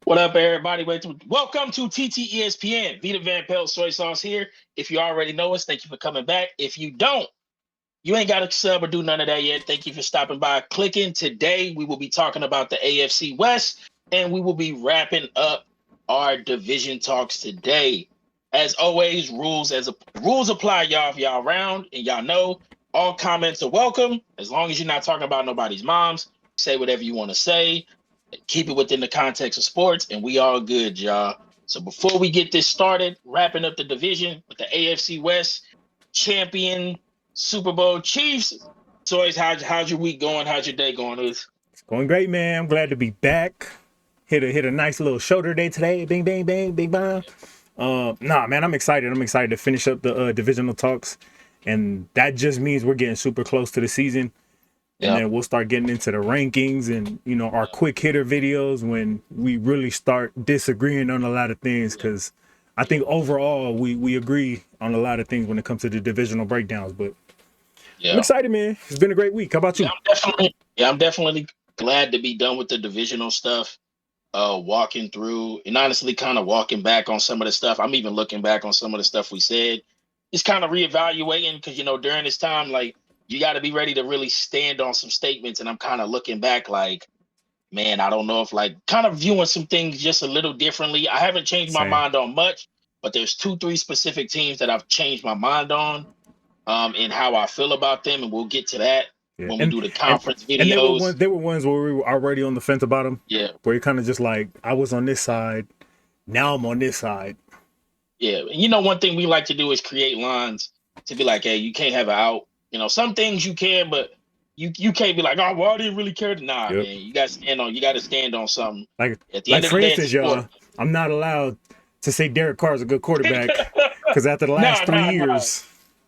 What up, everybody? Welcome to TTESPN. Vita Van Pelt Soy Sauce here. If you already know us, thank you for coming back. If you don't, you ain't got to sub or do none of that yet. Thank you for stopping by, clicking. Today, we will be talking about the AFC West, and we will be wrapping up our division talks today. As always, rules apply, y'all. If y'all around and y'all know, all comments are welcome as long as you're not talking about nobody's moms. Say whatever you want to say, keep it within the context of sports, and we all good, y'all. So before we get this started, wrapping up the division with the AFC West champion Super Bowl Chiefs. Toys, how's your week going? How's your day going? It's going great, man. I'm glad to be back. Hit a nice little shoulder day today. Bing, bang, bang, bing, bang. Nah, man, I'm excited. I'm excited to finish up the divisional talks, and that just means we're getting super close to the season. And Yeah. then we'll start getting into the rankings and our quick hitter videos when we really start disagreeing on a lot of things. Because I think overall we agree on a lot of things when it comes to the divisional breakdowns. But I'm Yeah. excited, man. It's been a great week. How about Yeah, you? I'm definitely glad to be done with the divisional stuff. Walking through and honestly kind of walking back on some of the stuff. I'm even looking back on some of the stuff we said. It's kind of reevaluating because during this time, like you got to be ready to really stand on some statements. And I'm kind of looking back like, man, I don't know if like kind of viewing some things just a little differently. I haven't changed my Same. mind on much, but there's two, three specific teams that I've changed my mind on, and how I feel about them, and we'll get to that Yeah, when we and do the and conference and videos. they were ones where we were already on the fence about them, Yeah, where you're kind of just like, I was on this side, now I'm on this side. yeah. And one thing we like to do is create lines to be like, hey, you can't have an out. Some things you can, but you can't be like, oh, well, I didn't really care. Nah, Yep. man, you got to stand on something. Like At the like end of for the day, it's a instance, sport. y'all, I'm not allowed to say Derek Carr is a good quarterback because after the last Nah, three nah, nah. years,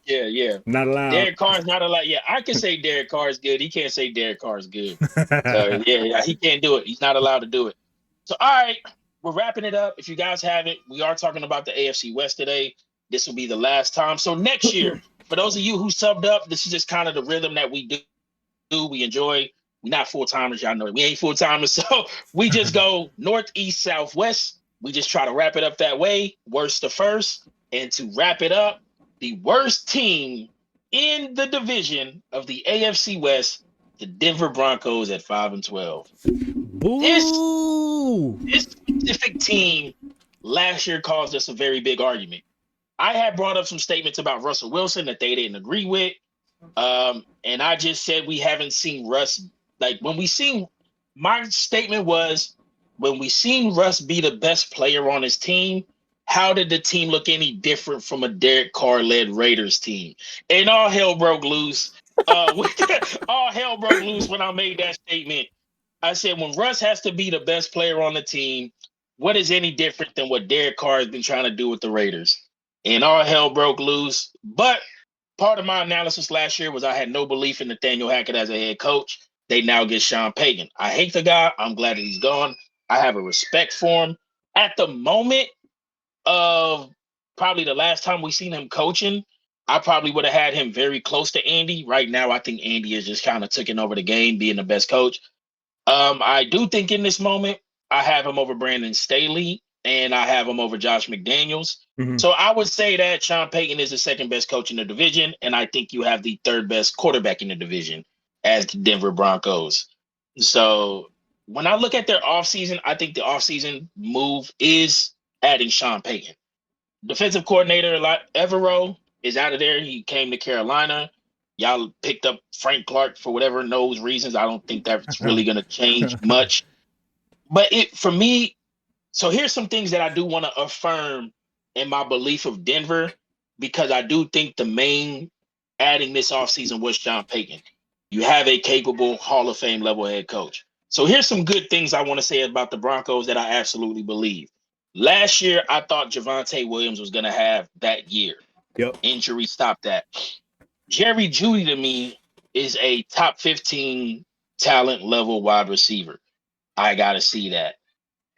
Yeah, yeah. I'm not allowed. Derek Carr's not a lot. Yeah, I can say Derek Carr is good. He can't say Derek Carr is good. So yeah, he can't do it. He's not allowed to do it. So all right, we're wrapping it up. If you guys haven't, we are talking about the AFC West today. This will be the last time. So next year, for those of you who subbed up, this is just kind of the rhythm that we do. We enjoy. We're not full timers, y'all know. We ain't full timers, so we just go north, east, south, west. We just try to wrap it up that way, worst to first. And to wrap it up, the worst team in the division of the AFC West, the Denver Broncos at 5-12. This Boo! this specific team last year caused us a very big argument. I had brought up some statements about Russell Wilson that they didn't agree with. And I just said we haven't seen Russ. Like when we seen, my statement was when we seen Russ be the best player on his team, how did the team look any different from a Derek Carr led Raiders team? And all hell broke loose. All hell broke loose when I made that statement. I said when Russ has to be the best player on the team, what is any different than what Derek Carr has been trying to do with the Raiders? And all hell broke loose. But part of my analysis last year was I had no belief in Nathaniel Hackett as a head coach. They now get Sean Payton. I hate the guy. I'm glad that he's gone. I have a respect for him. At the moment of probably the last time we seen him coaching, I probably would have had him very close to Andy. Right now, I think Andy is just kind of taking over the game, being the best coach. I do think in this moment, I have him over Brandon Staley and I have him over Josh McDaniels. Mhm. So I would say that Sean Payton is the second best coach in the division, and I think you have the third best quarterback in the division as the Denver Broncos. So when I look at their offseason, I think the offseason move is adding Sean Payton. Defensive coordinator Evero is out of there. He came to Carolina. Y'all picked up Frank Clark for whatever knows reasons. I don't think that's really going to change much. But it for me, so here's some things that I do want to affirm in my belief of Denver, because I do think the main adding this offseason was Sean Payton. You have a capable Hall of Fame level head coach. So here's some good things I want to say about the Broncos that I absolutely believe. Last year, I thought Javonte Williams was going to have that year. Yep. Injury stopped that. Jerry Judy to me is a top 15 talent level wide receiver. I got to see that.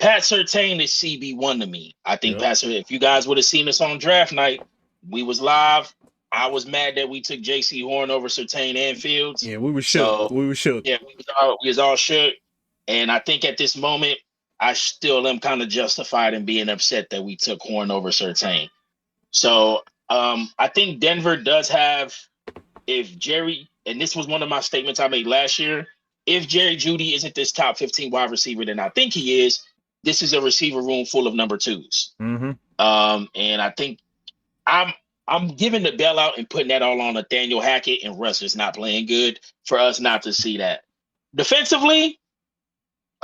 Pat Surtain is CB1 to me. I think Yep. Pat Surtain, if you guys would have seen us on draft night, we was live. I was mad that we took JC Horn over Surtain and Fields. Yeah, we were shook. So We were shook. yeah, we was all shook. And I think at this moment, I still am kind of justified in being upset that we took Horn over Surtain. So I think Denver does have, if Jerry, and this was one of my statements I made last year, if Jerry Jeudy isn't this top 15 wide receiver, then I think he is. This is a receiver room full of number twos. Mm-hmm. And I think I'm giving the bailout and putting that all on Nathaniel Hackett, and Russ is not playing good for us not to see that. Defensively,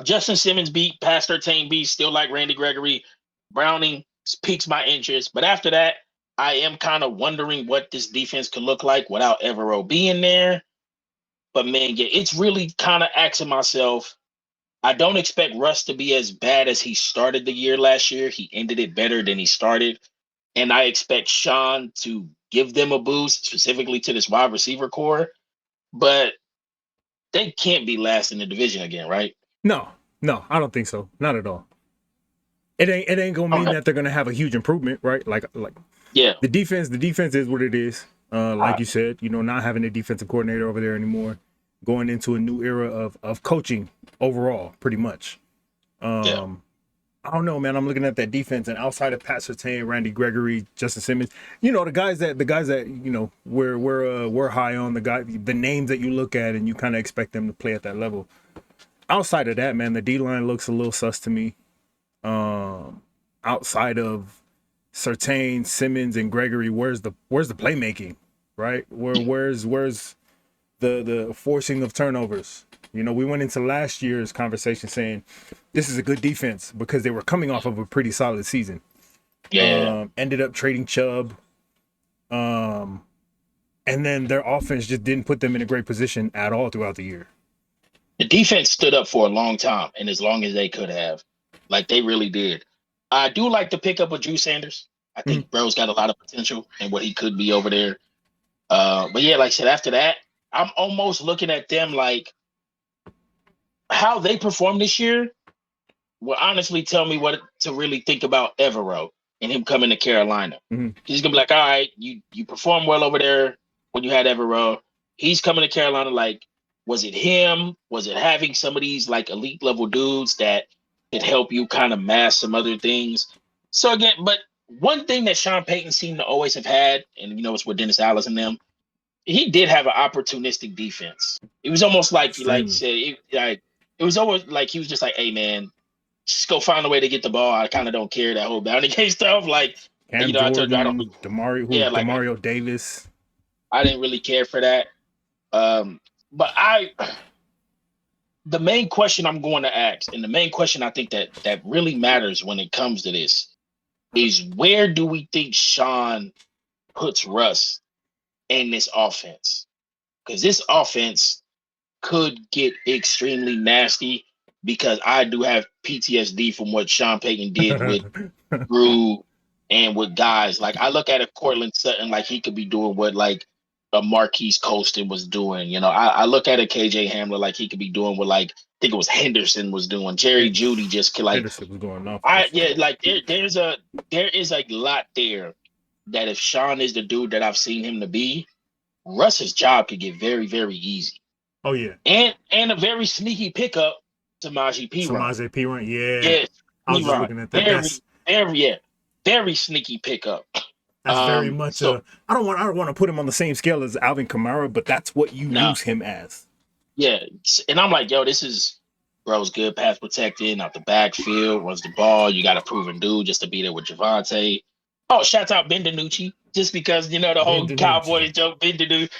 Justin Simmons beat, Pastor Tane beat, still like Randy Gregory. Browning piques my interest. But after that, I am kind of wondering what this defense could look like without Evero being there. But man, yeah, it's really kind of asking myself, I don't expect Russ to be as bad as he started the year last year. He ended it better than he started. And I expect Sean to give them a boost, specifically to this wide receiver core. But they can't be last in the division again, right? No, I don't think so. Not at all. It ain't gonna mean that they're gonna have a huge improvement, right? Like yeah, the defense is what it is. Like you said, not having a defensive coordinator over there anymore, going into a new era of coaching overall, pretty much. yeah. I don't know, man. I'm looking at that defense, and outside of Pat Surtain, Randy Gregory, Justin Simmons, the guys that we're high on, the names that you look at and you kind of expect them to play at that level. Outside of that, man, the D line looks a little sus to me. Outside of Surtain, Simmons, and Gregory, where's the playmaking, right? Where's the forcing of turnovers? We went into last year's conversation saying this is a good defense because they were coming off of a pretty solid season. Yeah. Ended up trading Chubb. And then their offense just didn't put them in a great position at all throughout the year. The defense stood up for a long time, and as long as they could have. Like, they really did. I do like the pickup of Drew Sanders. I think Bro's got a lot of potential and what he could be over there. But yeah, like I said, after that, I'm almost looking at them like how they performed this year will honestly tell me what to really think about Evero and him coming to Carolina. He's gonna be like, all right, you performed well over there when you had Evero. He's coming to Carolina. Like, was it him? Was it having some of these like elite level dudes that could help you kind of mask some other things? So again, but one thing that Sean Payton seemed to always have had, and it's with Dennis Allen and them, he did have an opportunistic defense. It was almost like you said, it was always like he was just like, hey man, just go find a way to get the ball. I kind of don't care that whole bounty case stuff. Like, Cam Jordan, I told you I don't. Demario Davis. I didn't really care for that. But the main question I'm going to ask, and the main question I think that really matters when it comes to this, is where do we think Sean puts Russ in this offense? Because this offense could get extremely nasty, because I do have PTSD from what Sean Payton did with Drew and with guys. Like, I look at a Cortland Sutton like he could be doing what like a Marquise Colston was doing. I look at a KJ Hamler like he could be doing what like I think it was Henderson was doing. Jerry Jeudy just like Henderson was going off. like there is a lot there that if Sean is the dude that I've seen him to be, Russ's job could get very, very easy. Oh yeah, and a very sneaky pickup, Samaje Perine. Yeah, yes, I was just looking at that. Very sneaky pickup. That's very much. I don't want to put him on the same scale as Alvin Kamara, but that's what you use him as. Yeah, and I'm like, yo, this is bro's good pass protecting out the backfield, runs the ball. You got a proven dude just to be there with Javante. Oh, shout out Ben DiNucci, just because the whole Cowboys joke, Ben DiNucci.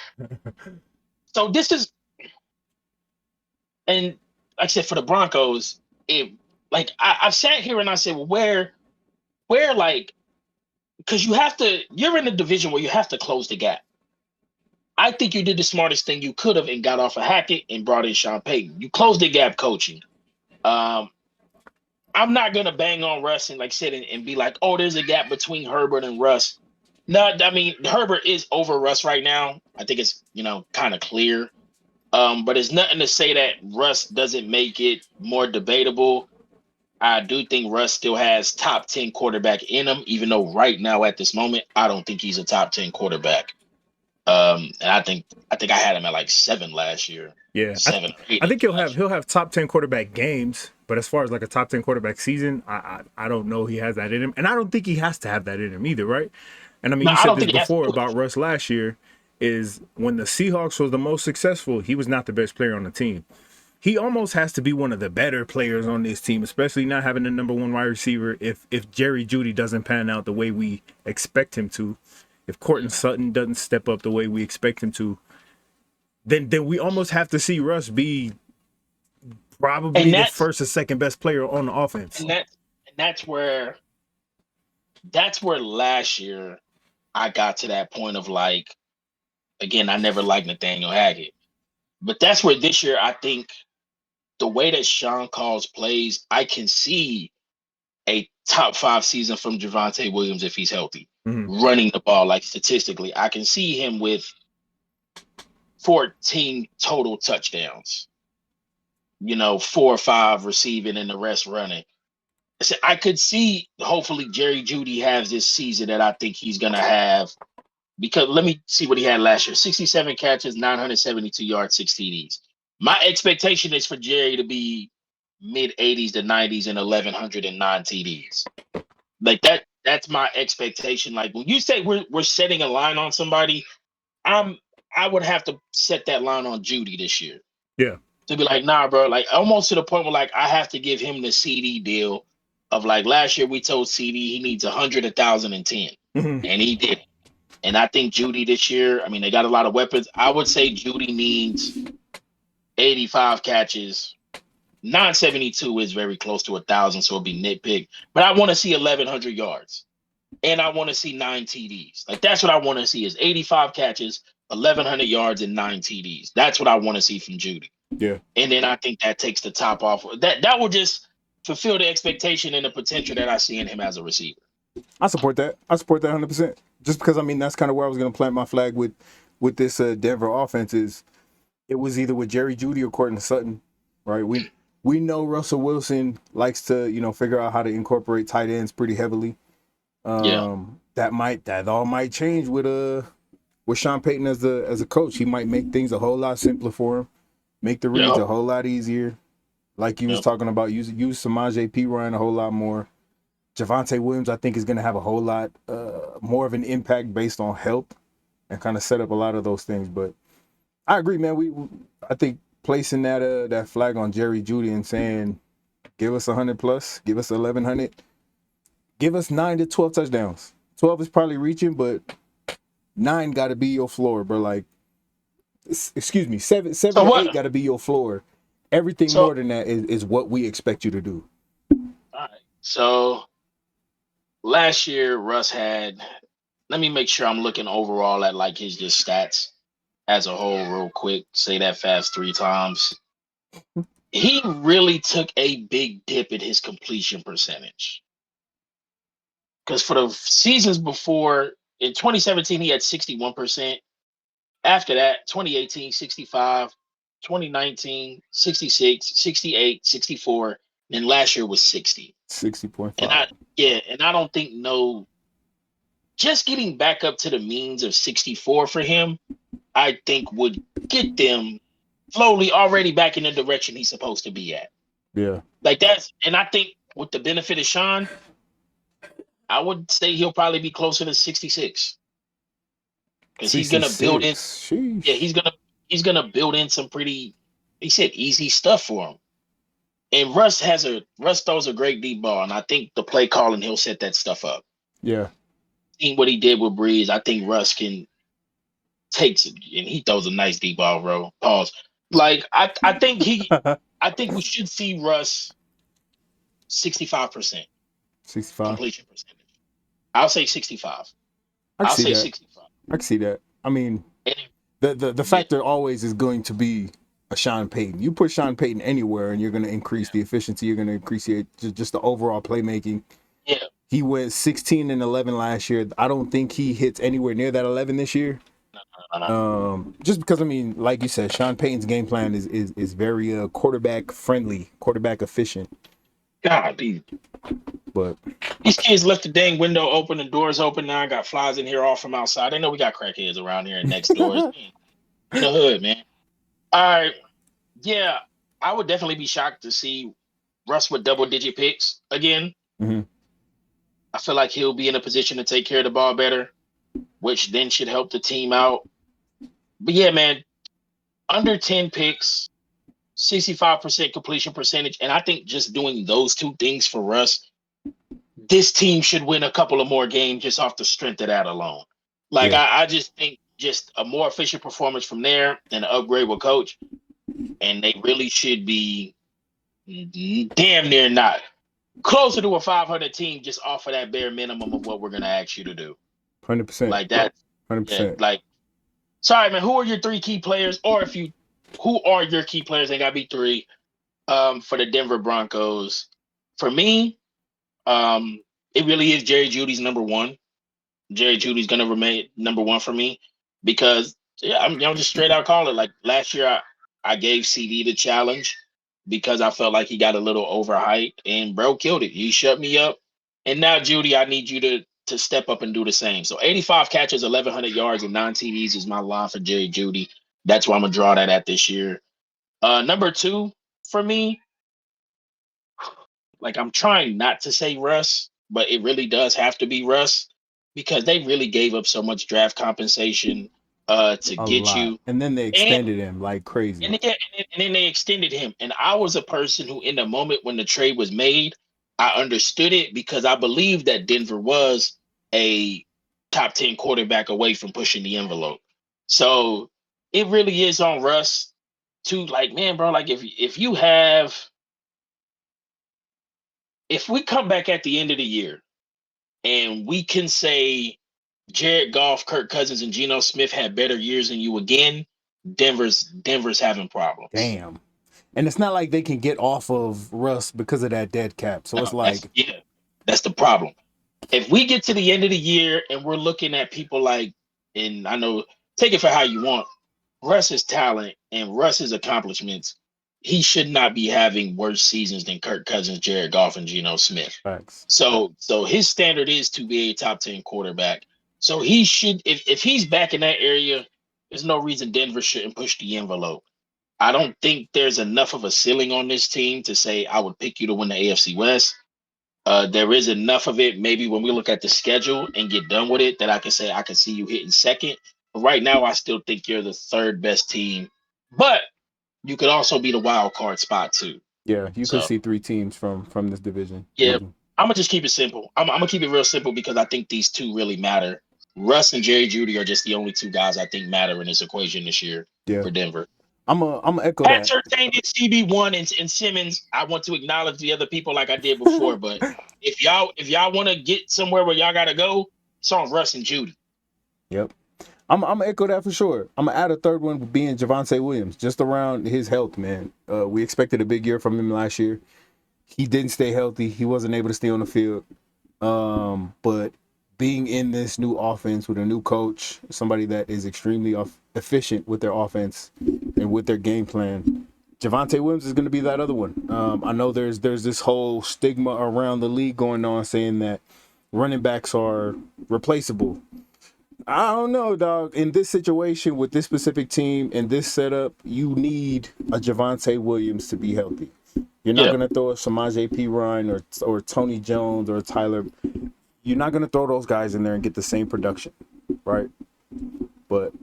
So this is, and like I said, for the Broncos, I've sat here and I said, well, where like, because you're in a division where you have to close the gap. I think you did the smartest thing you could have and got off of Hackett and brought in Sean Payton. You closed the gap coaching. I'm not going to bang on Russ and like sit and be like, oh, there's a gap between Herbert and Russ. No, I mean, Herbert is over Russ right now. I think it's, kind of clear. But it's nothing to say that Russ doesn't make it more debatable. I do think Russ still has top 10 quarterback in him, even though right now at this moment, I don't think he's a top 10 quarterback. And I think I had him at like 7 last year. Yeah, 7 or 8 I think even last year. he'll have top 10 quarterback games, but as far as like a top 10 quarterback season, I don't know he has that in him, and I don't think he has to have that in him either, right? And I mean, No, you I said don't this think he has to before do it. about Russ last year. Is when the Seahawks was the most successful, he was not the best player on the team. He almost has to be one of the better players on this team, especially not having the number one wide receiver. If Jerry Jeudy doesn't pan out the way we expect him to, if Cortland Sutton doesn't step up the way we expect him to, then we almost have to see Russ be probably And the first or second best player on the offense. and that and that's where last year I got to that point of like, again, I never liked Nathaniel Hackett. But that's where this year I think the way that Sean calls plays, I can see a top 5 season from Javonte Williams if he's healthy. Mm-hmm. Running the ball, like statistically, I can see him with 14 total touchdowns. 4 or 5 receiving and the rest running. So I could see hopefully Jerry Jeudy has this season that I think he's gonna have, because let me see what he had last year: 67 catches, 972 yards, 6 TDs. My expectation is for Jerry to be mid 80s to 90s and 1109 TDs. Like that's my expectation. Like when you say we're setting a line on somebody, I would have to set that line on Jeudy this year. Yeah. To be like, nah, bro, like almost to the point where like I have to give him the CD deal of like last year we told CD he needs 100, 1,010, Mm-hmm. and he did. And I think Jeudy this year, I mean, they got a lot of weapons. I would say Jeudy needs 85 catches. 972 is very close to 1,000, so it'll be nitpick. But I want to see 1,100 yards, and I want to see 9 TDs. Like that's what I want to see is 85 catches, 1,100 yards, and 9 TDs. That's what I want to see from Jeudy. Yeah. And then I think that takes the top off. That will just fulfill the expectation and the potential that I see in him as a receiver. I support that. I support that 100%. Just because I mean that's kind of where I was going to plant my flag with this Denver offense is it was either with Jerry Jeudy or Cortland Sutton, right? We know Russell Wilson likes to figure out how to incorporate tight ends pretty heavily. That all might change with Sean Payton as a coach. He might make things a whole lot simpler for him, make the reads a whole lot easier. Like you was talking about, use Samaje Perine a whole lot more. Javonte Williams, I think, is going to have a whole lot more of an impact based on help and kind of set up a lot of those things. But I agree, man. I think placing that flag on Jerry Jeudy and saying, give us 100 plus, give us 1,100, give us 9 to 12 touchdowns. 12 is probably reaching, but 9 got to be your floor, bro. Like, excuse me, 7 to 8 got to be your floor. Everything more than that is what we expect you to do. All right. So last year, Russ had, let me make sure I'm looking overall at like his just stats as a whole real quick. Say that fast 3 times. He really took a big dip in his completion percentage. Because for the seasons before, in 2017, he had 61%. After that, 2018, 65, 2019, 66, 68, 64. Then last year was 60. 60.5. And I don't think just getting back up to the means of 64 for him, I think would get them slowly already back in the direction he's supposed to be at. Yeah. Like and I think with the benefit of Sean, I would say he'll probably be closer to 66. Because he's gonna build in. Sheesh. Yeah, he's gonna build in some pretty, he said, easy stuff for him. And Russ throws a great deep ball, and I think the play calling, he'll set that stuff up. Yeah. Seeing what he did with Breeze, I think Russ can take some, and he throws a nice deep ball, bro. Pause. Like I think we should see Russ 65%. 65 completion percentage. I'll say 65. I'll say that. 65. I can see that. I mean, the factor always is going to be a Sean Payton. You put Sean Payton anywhere, and you're going to increase the efficiency. You're going to increase just the overall playmaking. Yeah. He went 16 and 11 last year. I don't think he hits anywhere near that 11 this year. Just because, I mean, like you said, Sean Payton's game plan is very quarterback friendly, quarterback efficient. God, But these kids left the dang window open, the doors open. Now I got flies in here all from outside. I know we got crackheads around here and next doors. In the hood, man. All right. Yeah, I would definitely be shocked to see Russ with double-digit picks again. Mhm. I feel like he'll be in a position to take care of the ball better, which then should help the team out. But yeah, man, under 10 picks, 65% completion percentage. And I think just doing those two things for Russ, this team should win a couple of more games just off the strength of that alone. Like, Yeah. I just think just a more efficient performance from there and an upgrade with coach. And they really should be damn near not closer to a 500 team just off of that bare minimum of what we're going to ask you to do. 100%. Like that. Yeah. 100%. Like, sorry, man, who are your three key players? Or who are your key players? They got to be three for the Denver Broncos. For me, it really is Jerry Judy's number one. Jerry Judy's going to remain number one for me because, yeah, I'm just straight out calling it. Like last year, I gave CD the challenge because I felt like he got a little overhyped and bro killed it. He shut me up. And now, Judy, I need you to step up and do the same. So 85 catches, 1,100 yards, and 9 TDs is my line for Jerry Judy. That's where I'm going to draw that at this year. Number two for me, like I'm trying not to say Russ, but it really does have to be Russ because they really gave up so much draft compensation to A get lot. you. And then they And extended him like crazy. and then they extended him. And I was a person who, in the moment when the trade was made, I understood it because I believed that Denver was a top 10 quarterback away from pushing the envelope. So it really is on Russ to like, man, bro, like if we come back at the end of the year and we can say Jared Goff, Kirk Cousins, and Geno Smith had better years than you again, Denver's having problems. Damn. And it's not like they can get off of Russ because of that dead cap. So No, it's like, that's the problem. If we get to the end of the year and we're looking at people like, and I know, take it for how you want, Russ's talent and Russ's accomplishments, he should not be having worse seasons than Kirk Cousins, Jared Goff, and Geno Smith. facts. So his standard is to be a top 10 quarterback. So he should, if he's back in that area, there's no reason Denver shouldn't push the envelope. I don't think there's enough of a ceiling on this team to say I would pick you to win the AFC West. There is enough of it maybe when we look at the schedule and get done with it that I can say I can see you hitting second. But right now, I still think you're the third best team. But you could also be the wild card spot too. Yeah, you could So see 3 teams from this division. yeah, I'm gonna just keep it simple. I'm gonna keep it real simple because I think these two really matter. Russ and Jerry Judy are just the only two guys I think matter in this equation this year Yeah. for Denver. I'm echo Pat that. Surtain did CB1 and Simmons. I want to acknowledge the other people like I did before, but if y'all want to get somewhere where y'all gotta go, it's on Russ and Judy. Yep. I'm gonna echo that for sure. I'm gonna add a third one being Javonte Williams, just around his health, man. We expected a big year from him last year. He didn't stay healthy. He wasn't able to stay on the field. But being in this new offense with a new coach, somebody that is extremely efficient with their offense and with their game plan, Javonte Williams is going to be that other one. I know there's this whole stigma around the league going on saying that running backs are replaceable. I don't know, dog. In this situation with this specific team and this setup, you need a Javonte Williams to be healthy. You're not going to throw a Samaje Perine or Tony Jones or Tyler. You're not going to throw those guys in there and get the same production, right? But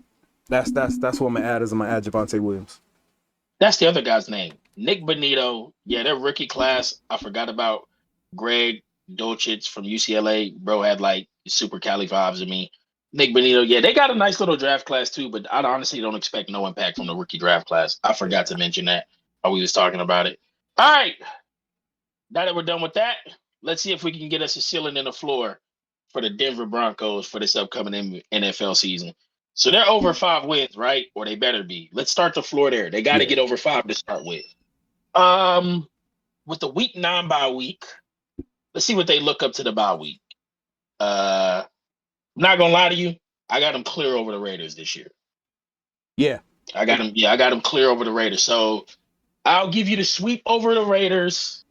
that's what I'm going to add is I'm going to add Javonte Williams. That's the other guy's name. Nick Bonito. Yeah, their rookie class. I forgot about Greg Dulcich from UCLA. Bro had like super Cali vibes to me. Nick Bonito. Yeah, they got a nice little draft class too, but I honestly don't expect no impact from the rookie draft class. I forgot to mention that while we was talking about it. All right. Now that we're done with that, let's see if we can get us a ceiling and a floor for the Denver Broncos for this upcoming NFL season. So they're over 5 wins, right? Or they better be. Let's start the floor there. They got to get over 5 to start with. With the week 9 bye week, let's see what they look up to the bye week. I'm not gonna lie to you, I got them clear over the Raiders this year. Yeah, I got them clear over the Raiders. So I'll give you the sweep over the Raiders.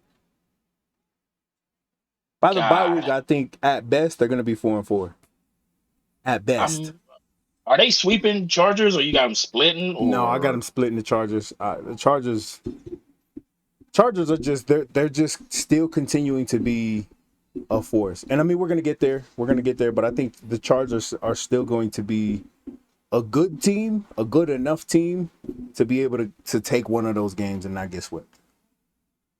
By the bye week, God, I think at best they're going to be 4-4. At best. are they sweeping Chargers or you got them splitting No, I got or? them splitting the Chargers. The Chargers are just they're just still continuing to be a force. And I mean, we're gonna get there. We're gonna get there, but I think the Chargers are still going to be a good team, a good enough team to be able to take one of those games and not get swept.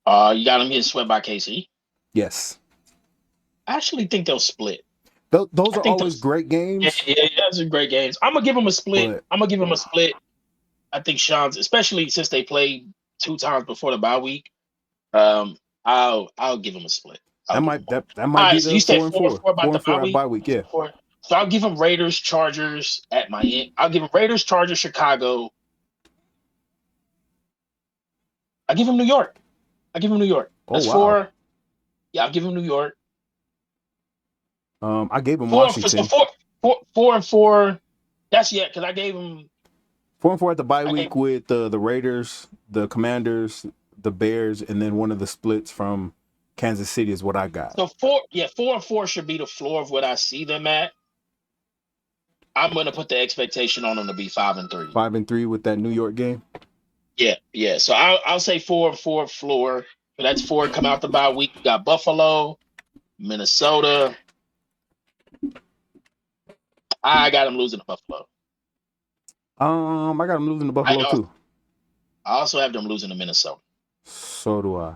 You got them getting swept by KC. Yes. I actually think they'll split. Those I are think always those. great Yeah, games, yeah, those are great games. I'm gonna give them a split. but I'm gonna give them a split. I think Sean's, especially since they played 2 times before the bye week. I'll give them a split. I'll give them one. that All might right, be so the you said four and four and four. four about Four the and four bye at week. bye week, yeah. So I'll give them Raiders, Chargers at Miami. I'll give them Raiders, Chargers, Chicago. I give them New York. I give them New York. Oh That's wow. 4. Yeah, I'll give them New York. I gave them So Washington. 4 and 4. That's because I gave them. 4-4 at the bye I gave week with the Raiders, the Commanders, the Bears, and then one of the splits from Kansas City is what I got. so 4. Yeah, 4 and 4 should be the floor of what I see them at. I'm gonna put the expectation on them to be 5-3. 5-3 with that New York game. Yeah. So I'll say 4-4 floor. But that's 4 come out the bye week. You got Buffalo, Minnesota. I got them losing to Buffalo. I got them losing to Buffalo too. I also have them losing to Minnesota. So do I.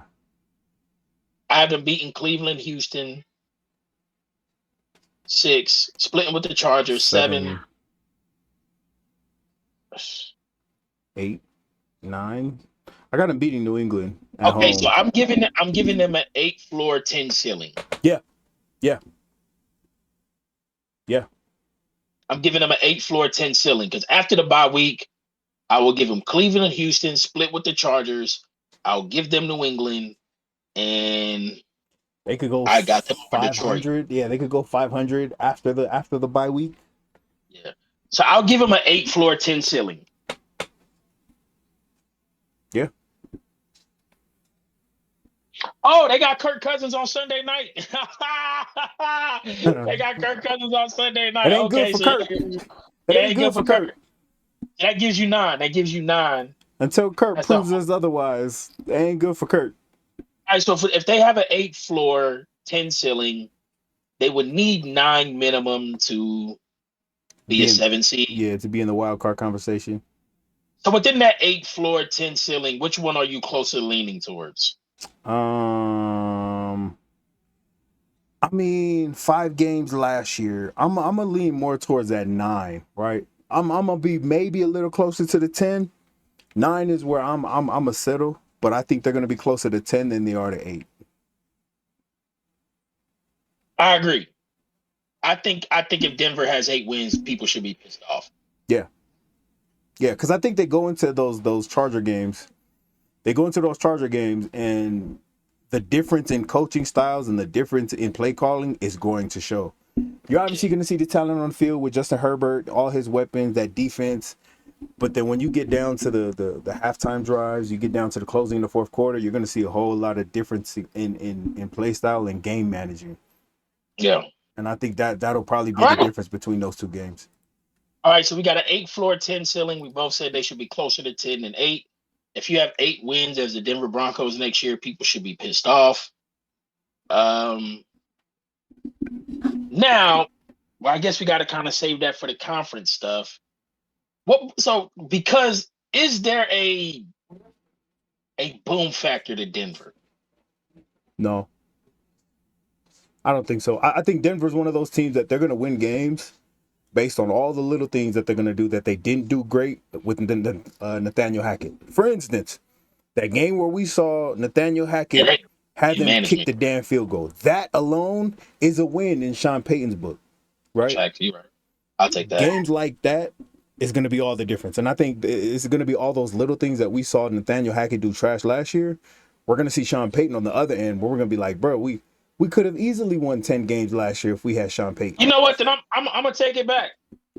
I have them beating Cleveland, Houston, 6, splitting with the Chargers, 7. 8, 9. I got them beating New England at Okay, home. so I'm giving them an 8 floor, 10 ceiling. Yeah. I'm giving them an 8 floor, 10 ceiling because after the bye week, I will give them Cleveland and Houston, split with the Chargers. I'll give them New England, and They could go I got them over Detroit. 500. Yeah, they could go 500 after the bye week. Yeah. So I'll give them an 8 floor, 10 ceiling. Yeah. Oh, they got Kirk Cousins on Sunday night. They got Kirk Cousins on Sunday night. It ain't good for Kirk. It ain't good for Kirk. That gives you 9. Until Kirk That's proves us otherwise, it ain't good for Kirk. All right, so if they have an 8 floor, 10 ceiling, they would need 9 minimum to be a 7 seed. Yeah, to be in the wild card conversation. So within that 8 floor, 10 ceiling, which one are you closer leaning towards? I mean, 5 games last year. I'm gonna lean more towards that 9, right? I'm gonna be maybe a little closer to the 10. 9 is where I'm a settle, but I think they're gonna be closer to 10 than they are to 8. I agree. I think if Denver has 8 wins, people should be pissed off. Yeah, because I think they go into those Charger games. They go into those Charger games, and the difference in coaching styles and the difference in play calling is going to show. You're obviously going to see the talent on the field with Justin Herbert, all his weapons, that defense. But then when you get down to the halftime drives, you get down to the closing in the fourth quarter, you're going to see a whole lot of difference in play style and game managing. Yeah. And I think that'll probably be the difference between those two games. All right, so we got an 8 floor, 10 ceiling. We both said they should be closer to 10 than 8. If you have 8 wins as the Denver Broncos next year, people should be pissed off. Now, well, I guess we got to kind of save that for the conference stuff. Because is there a boom factor to Denver? No. I don't think so. I think Denver's one of those teams that they're going to win games based on all the little things that they're going to do that they didn't do great with Nathaniel Hackett. For instance, that game where we saw Nathaniel Hackett had them kick the damn field goal. That alone is a win in Sean Payton's book, right? Exactly, right. I'll take that. Games like that is going to be all the difference. And I think it's going to be all those little things that we saw Nathaniel Hackett do trash last year. We're going to see Sean Payton on the other end where we're going to be like, bro, we could have easily won 10 games last year if we had Sean Payton. You know what? Then I'm going to take it back.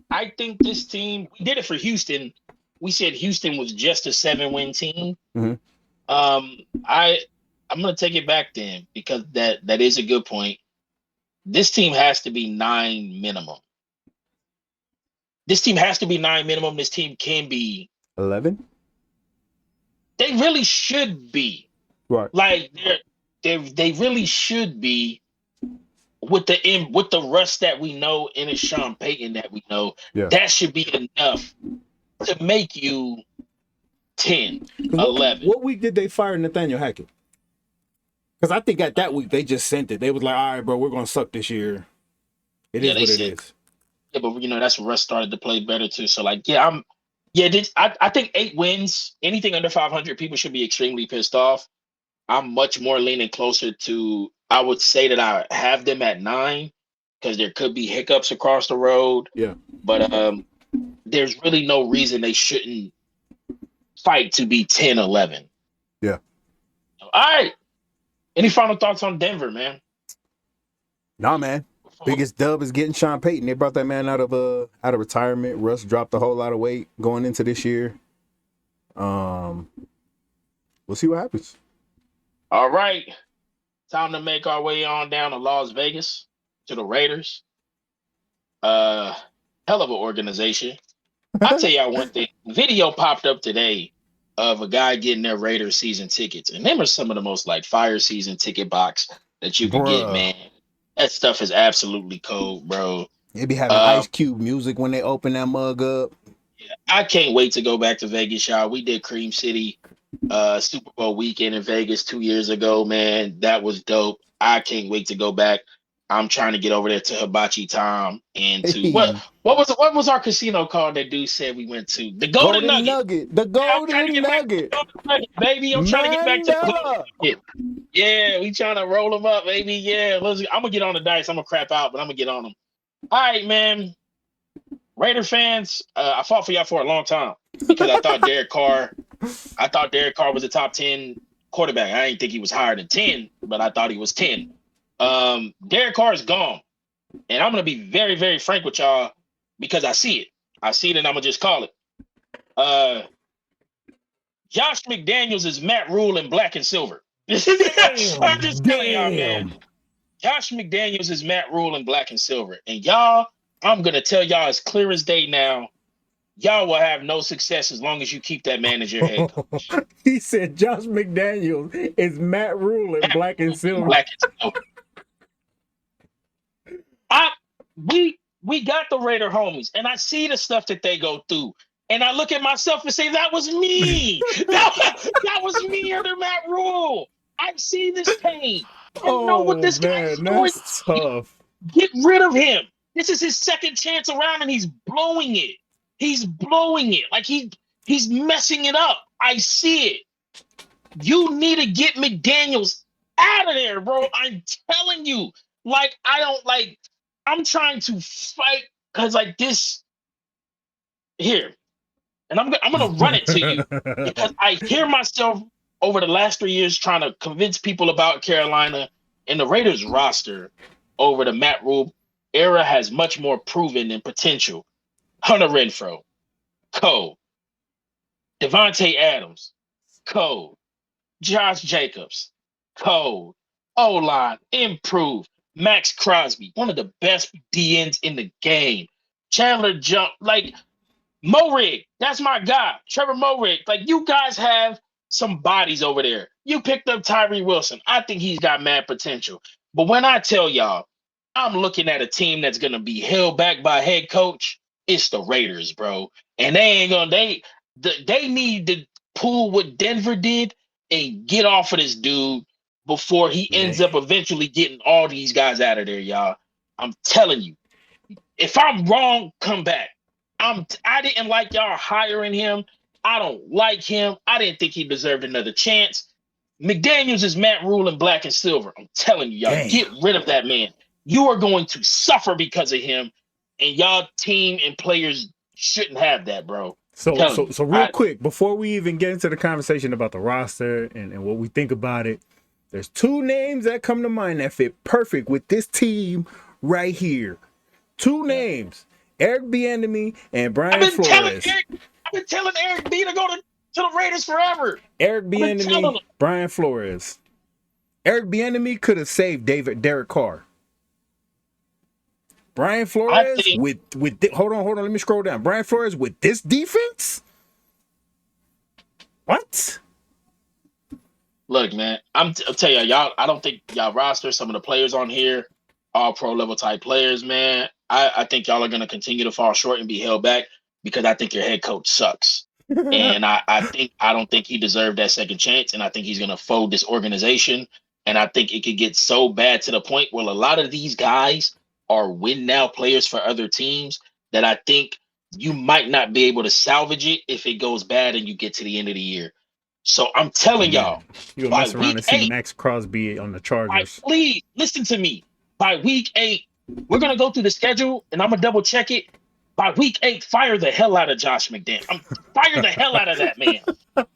I think this team, we did it for Houston. We said Houston was just a 7-win team. Mm-hmm. I'm gonna take it back then because that is a good point. This team has to be 9 minimum. This team has to be 9 minimum. This team can be 11. They really should be. Right. Like they really should be with the rust that we know in a Sean Payton that we know. Yeah. That should be enough to make you 10, 11. What week did they fire Nathaniel Hackett? Because I think at that week they just sent it. They was like, all right, bro, we're gonna suck this year. It is what it is. Yeah, but that's when Russ started to play better too. So like, I think 8 wins, anything under 500, people should be extremely pissed off. I'm much more leaning closer to, I would say that I have them at 9 because there could be hiccups across the road. Yeah. But there's really no reason they shouldn't fight to be 10, 11. Yeah. All right. Any final thoughts on Denver, man? Nah, man. Biggest dub is getting Sean Payton. They brought that man out of retirement. Russ dropped a whole lot of weight going into this year. We'll see what happens. All right. Time to make our way on down to Las Vegas to the Raiders. Hell of an organization. I'll tell y'all one thing. Video popped up today of a guy getting their Raiders season tickets. And them are some of the most like fire season ticket box that you can get, man. That stuff is absolutely cold, bro. They be having Ice Cube music when they open that mug up. I can't wait to go back to Vegas, y'all. We did Cream City Super Bowl weekend in Vegas 2 years ago, man. That was dope. I can't wait to go back. I'm trying to get over there to Hibachi Tom and to what was our casino called that dude said we went to? The Golden Nugget. The Golden Nugget. Baby, I'm trying to get back to the Golden Nugget. Yeah, we trying to roll them up, baby. Yeah, I'm gonna get on the dice. I'm gonna crap out, but I'm gonna get on them. All right, man. Raider fans, I fought for y'all for a long time because I thought Derek Carr was a top 10 quarterback. I didn't think he was higher than 10, but I thought he was 10. Derek Carr is gone. And I'm going to be very, very frank with y'all because I see it. I see it and I'm going to just call it. Josh McDaniels is Matt Rule in black and silver. I'm just telling y'all, man. Josh McDaniels is Matt Rule in black and silver. And y'all, I'm going to tell y'all as clear as day now, y'all will have no success as long as you keep that man as your head coach. He said Josh McDaniels is Matt Rule in black and silver. We got the Raider homies, and I see the stuff that they go through. And I look at myself and say, that was me. that was me under Matt Rule. I see this pain. I know what this guy's doing. That's tough. Get rid of him. This is his second chance around, and he's blowing it. He's blowing it. Like he's messing it up. I see it. You need to get McDaniels out of there, bro. I'm telling you. Like, I'm trying to fight because like this here. And I'm gonna run it to you because I hear myself over the last 3 years trying to convince people about Carolina, and the Raiders roster over the Matt Rule era has much more proven and potential. Hunter Renfrow, cold. Devontae Adams, cold. Josh Jacobs, cold. O-line, improved. Max Crosby, one of the best DNs in the game. Chandler Jump, like Morig, that's my guy. Trevor Morig, like you guys have some bodies over there. You picked up Tyree Wilson. I think he's got mad potential. But when I tell y'all, I'm looking at a team that's going to be held back by a head coach, it's the Raiders, bro. And they need to pull what Denver did and get off of this dude before he ends up eventually getting all these guys out of there, y'all. I'm telling you. If I'm wrong, come back. I didn't like y'all hiring him. I don't like him. I didn't think he deserved another chance. McDaniels is Matt Rule in black and silver. I'm telling you, y'all, get rid of that man. You are going to suffer because of him, and y'all team and players shouldn't have that, bro. So real quick, before we even get into the conversation about the roster and what we think about it, there's 2 names that come to mind that fit perfect with this team right here. 2 names, Eric Bieniemy and Brian Flores. I've been telling Eric B to go to the Raiders forever. Eric Bieniemy, Brian Flores. Eric Bieniemy could have saved Derek Carr. Brian I Flores think hold on, let me scroll down. Brian Flores with this defense? What? Look, man, I'll tell y'all. I don't think y'all roster some of the players on here, all pro level type players, man. I think y'all are gonna continue to fall short and be held back because I think your head coach sucks. And I don't think he deserved that second chance. And I think he's gonna fold this organization. And I think it could get so bad to the point where a lot of these guys are win now players for other teams that I think you might not be able to salvage it if it goes bad and you get to the end of the year. So I'm telling y'all, You gonna by mess around week and see 8, Max Crosby on the Chargers. please listen to me. By week 8, we're gonna go through the schedule and I'm gonna double check it. By week 8, fire the hell out of Josh McDaniels. Fire the hell out of that man.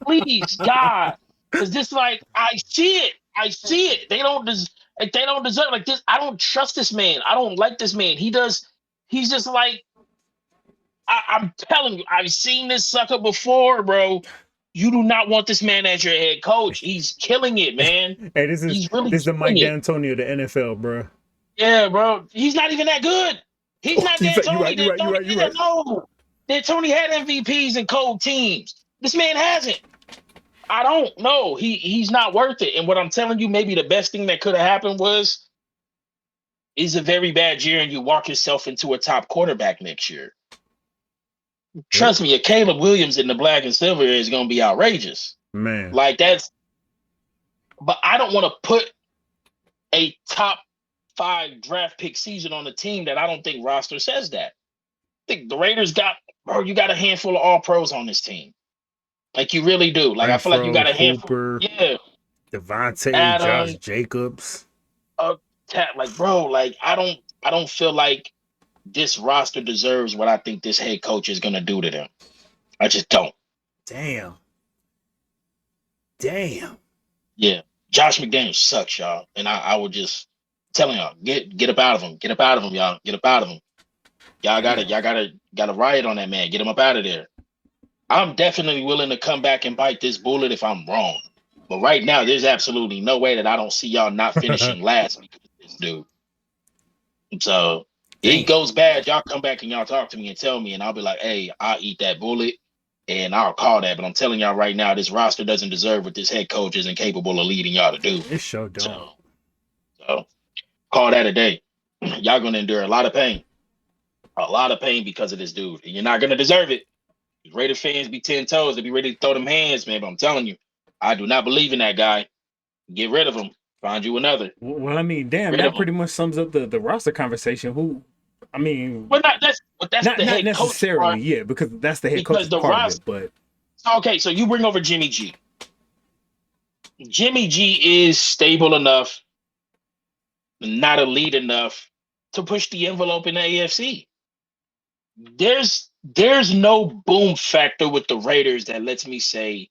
Please, God. Because this, like, I see it. I see it. They don't deserve like this. I don't trust this man. I don't like this man. He's just like, I'm telling you, I've seen this sucker before, bro. You do not want this man as your head coach. He's killing it, man. Hey, this is He's really the Mike killing it. D'Antonio of the NFL, bro. Yeah, bro. He's not even that good. He's not D'Antoni. You're right. No. D'Antoni had MVPs and cold teams. This man hasn't. I don't know. He's not worth it. And what I'm telling you, maybe the best thing that could have happened is a very bad year and you walk yourself into a top quarterback next year. Trust me, a Caleb Williams in the black and silver is going to be outrageous. Man. Like but I don't want to put a top 5 draft pick season on a team that I don't think roster says that. I think the Raiders you got a handful of all pros on this team. Like you really do. Like I feel like you got a handful. Hooper, Yeah. Devontae, Adam, Josh Jacobs. Like bro, like I don't feel like this roster deserves what I think this head coach is gonna do to them. I just don't. Damn. Yeah. Josh McDaniels sucks, y'all. And I would just telling y'all, get up out of him. Get up out of him, y'all. Get up out of him. Y'all gotta riot on that man. Get him up out of there. I'm definitely willing to come back and bite this bullet if I'm wrong. But right now, there's absolutely no way that I don't see y'all not finishing last because of this dude. So it goes bad. Y'all come back and y'all talk to me and tell me, and I'll be like, hey, I'll eat that bullet and I'll call that. But I'm telling y'all right now, this roster doesn't deserve what this head coach isn't capable of leading y'all to do. It sure don't. So call that a day. Y'all gonna endure a lot of pain. A lot of pain because of this dude. And you're not gonna deserve it. Raider fans be 10 toes. They be ready to throw them hands, man. But I'm telling you, I do not believe in that guy. Get rid of him. Find you another. Well, I mean, damn, that pretty much sums up the roster conversation. That's not the head necessarily, coach part, yeah, because that's the head coach part of it. But okay, so you bring over Jimmy G. Jimmy G is stable enough, not elite enough to push the envelope in the AFC. There's no boom factor with the Raiders that lets me say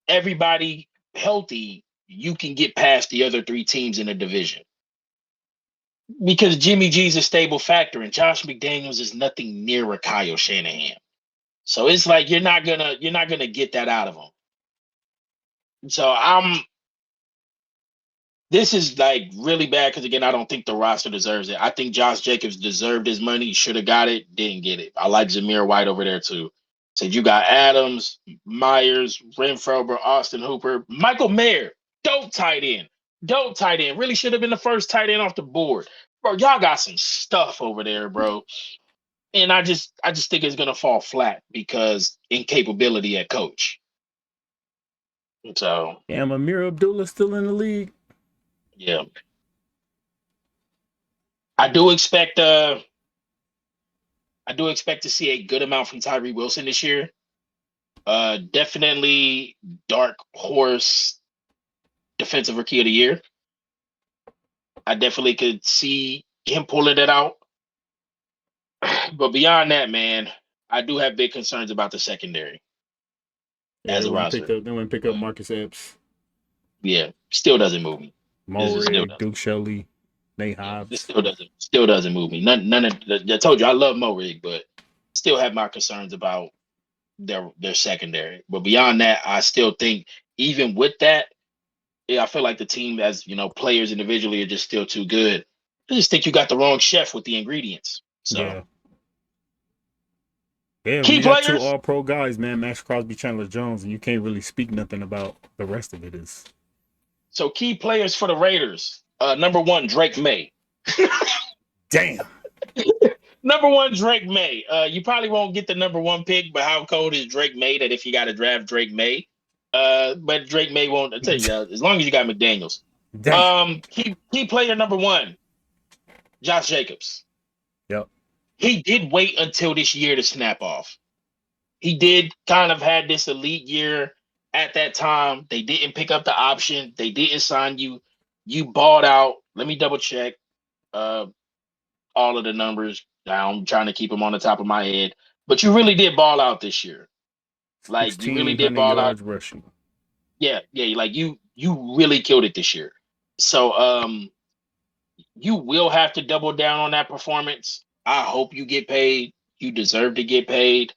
everybody healthy, you can get past the other 3 teams in the division. Because Jimmy G's a stable factor and Josh McDaniels is nothing near a Kyle Shanahan. So it's like you're not gonna get that out of him. So this is like really bad because again, I don't think the roster deserves it. I think Josh Jacobs deserved his money, should have got it, didn't get it. I like Zamir White over there too. So you got Adams, Myers, Renfro, Austin Hooper, Michael Mayer, dope tight end. Really should have been the first tight end off the board. Bro, y'all got some stuff over there, bro. And I just think it's gonna fall flat because incapability at coach. So damn, Amir Abdullah still in the league. Yeah. I do expect to see a good amount from Tyree Wilson this year. Definitely dark horse defensive rookie of the year. I definitely could see him pulling it out. But beyond that, man, I do have big concerns about the secondary. Yeah, as a roster. They went pick up Marcus Epps. Yeah, still doesn't move me. Mo Duke Shelley, Nate Hobbs. This still doesn't move me. None of I told you I love Mo Rig, but still have my concerns about their secondary. But beyond that, I still think even with that, I feel like the team, as players individually are just still too good. I just think you got the wrong chef with the ingredients. So Yeah, when key you got two players. all-pro guys, man, Max Crosby, Chandler Jones, and you can't really speak nothing about the rest of it is. So key players for the Raiders. Number one, Drake May. Damn. Number one, Drake May. You probably won't get the number one pick, but how cold is Drake May that if you got to draft Drake May? But Drake May won't. I tell you, as long as you got McDaniels. Damn. Key player number one, Josh Jacobs. Yep. He did wait until this year to snap off. He did kind of had this elite year at that time. They didn't pick up the option. They didn't sign you. You bought out. Let me double check all of the numbers. I'm trying to keep them on the top of my head. But you really did ball out this year. Like you really did 1,600 ball out. yards rushing. Yeah. Like you really killed it this year. So you will have to double down on that performance. I hope you get paid. You deserve to get paid.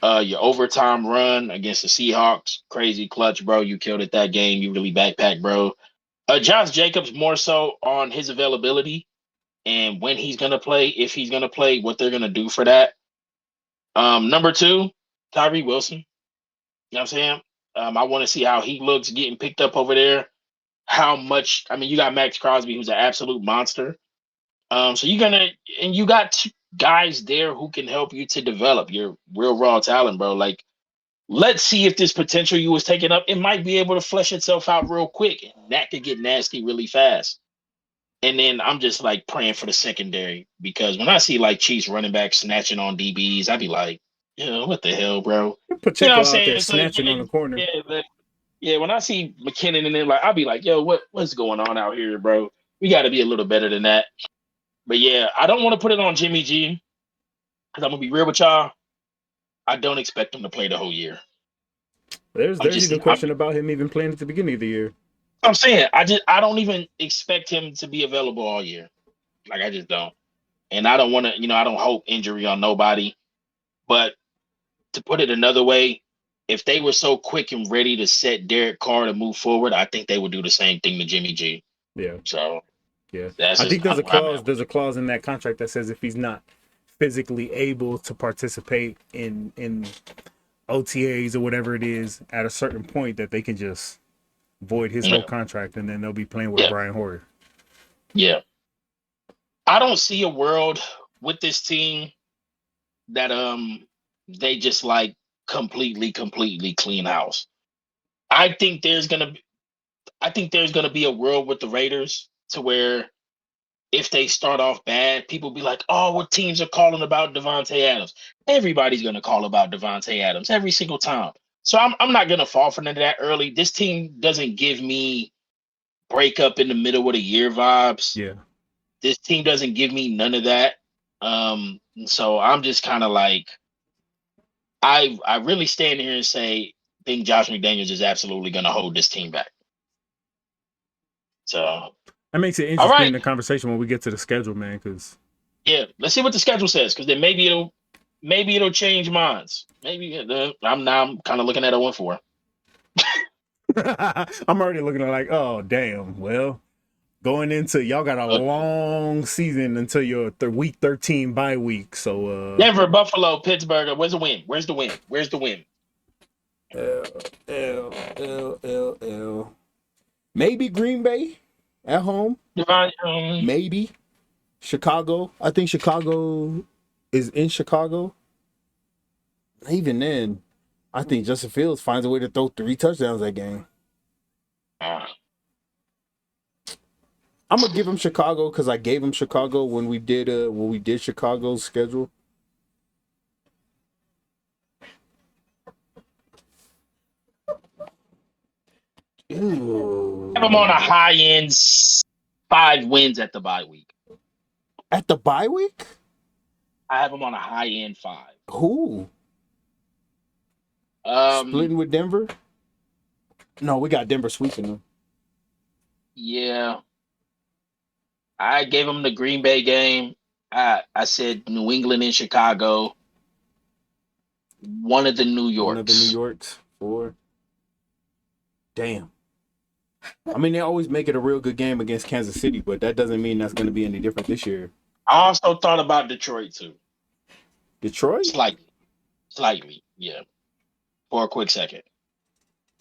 Your overtime run against the Seahawks, crazy clutch, bro. You killed it that game. You really backpacked, bro. Josh Jacobs more so on his availability and when he's gonna play, if he's gonna play, what they're gonna do for that. Number two, Tyree Wilson. You know what I'm saying? I want to see how he looks getting picked up over there. How much? I mean, you got Max Crosby, who's an absolute monster. So you got two guys there who can help you to develop your real raw talent, bro. Like, let's see if this potential you was taking up, it might be able to flesh itself out real quick, and that could get nasty really fast. And then I'm just like praying for the secondary because when I see like Chiefs running back snatching on DBs, I'd be like, what the hell, bro? You know what I'm Pacheco out there saying? So snatching on the corner. yeah, when I see McKinnon and then like I'll be like, what's going on out here, bro? We got to be a little better than that. But yeah, I don't want to put it on Jimmy G because I'm gonna be real with y'all. I don't expect him to play the whole year. There's even question about him even playing at the beginning of the year. I'm saying I don't even expect him to be available all year. Like I just don't. And I don't want to, I don't hope injury on nobody. But to put it another way, if they were so quick and ready to set Derek Carr to move forward, I think they would do the same thing to Jimmy G. Yeah. So yeah, that's I just think there's a where I'm clause. at. There's a clause in that contract that says if he's not physically able to participate in OTAs or whatever it is at a certain point, that they can just void his whole contract and then they'll be playing with Brian Hoyer. Yeah. I don't see a world with this team that they just like completely clean house. I think there's gonna be a world with the Raiders to where if they start off bad, people be like, "Oh, what teams are calling about Devontae Adams?" Everybody's gonna call about Devontae Adams every single time. So I'm not gonna fall for none of that early. This team doesn't give me break up in the middle of the year vibes. Yeah. This team doesn't give me none of that. So I'm just kind of like, I really stand here and say, I think Josh McDaniels is absolutely gonna hold this team back. So that makes it all interesting right. in the conversation when we get to the schedule, man. Because let's see what the schedule says. Because then maybe it'll change minds. Maybe I'm kind of looking at 0-4. I'm already looking at like, oh damn. Well, going into y'all got a long season until your week 13 bye week. So Denver, Buffalo, Pittsburgh. Where's the win? Where's the win? Where's the win? L. Maybe Green Bay at home. Maybe Chicago. I think Chicago is in Chicago. Even then, I think Justin Fields finds a way to throw 3 touchdowns that game. I'm gonna give him Chicago because I gave him Chicago when we did Chicago's schedule. Ew. I have them on a high end 5 wins at the bye week. At the bye week? I have them on a high end 5. Who? Splitting with Denver? No, we got Denver sweeping them. Yeah. I gave them the Green Bay game. I said New England and Chicago. One of the New Yorks. 4. Damn. I mean, they always make it a real good game against Kansas City, but that doesn't mean that's going to be any different this year. I also thought about Detroit too. Detroit? Slightly, yeah. For a quick second.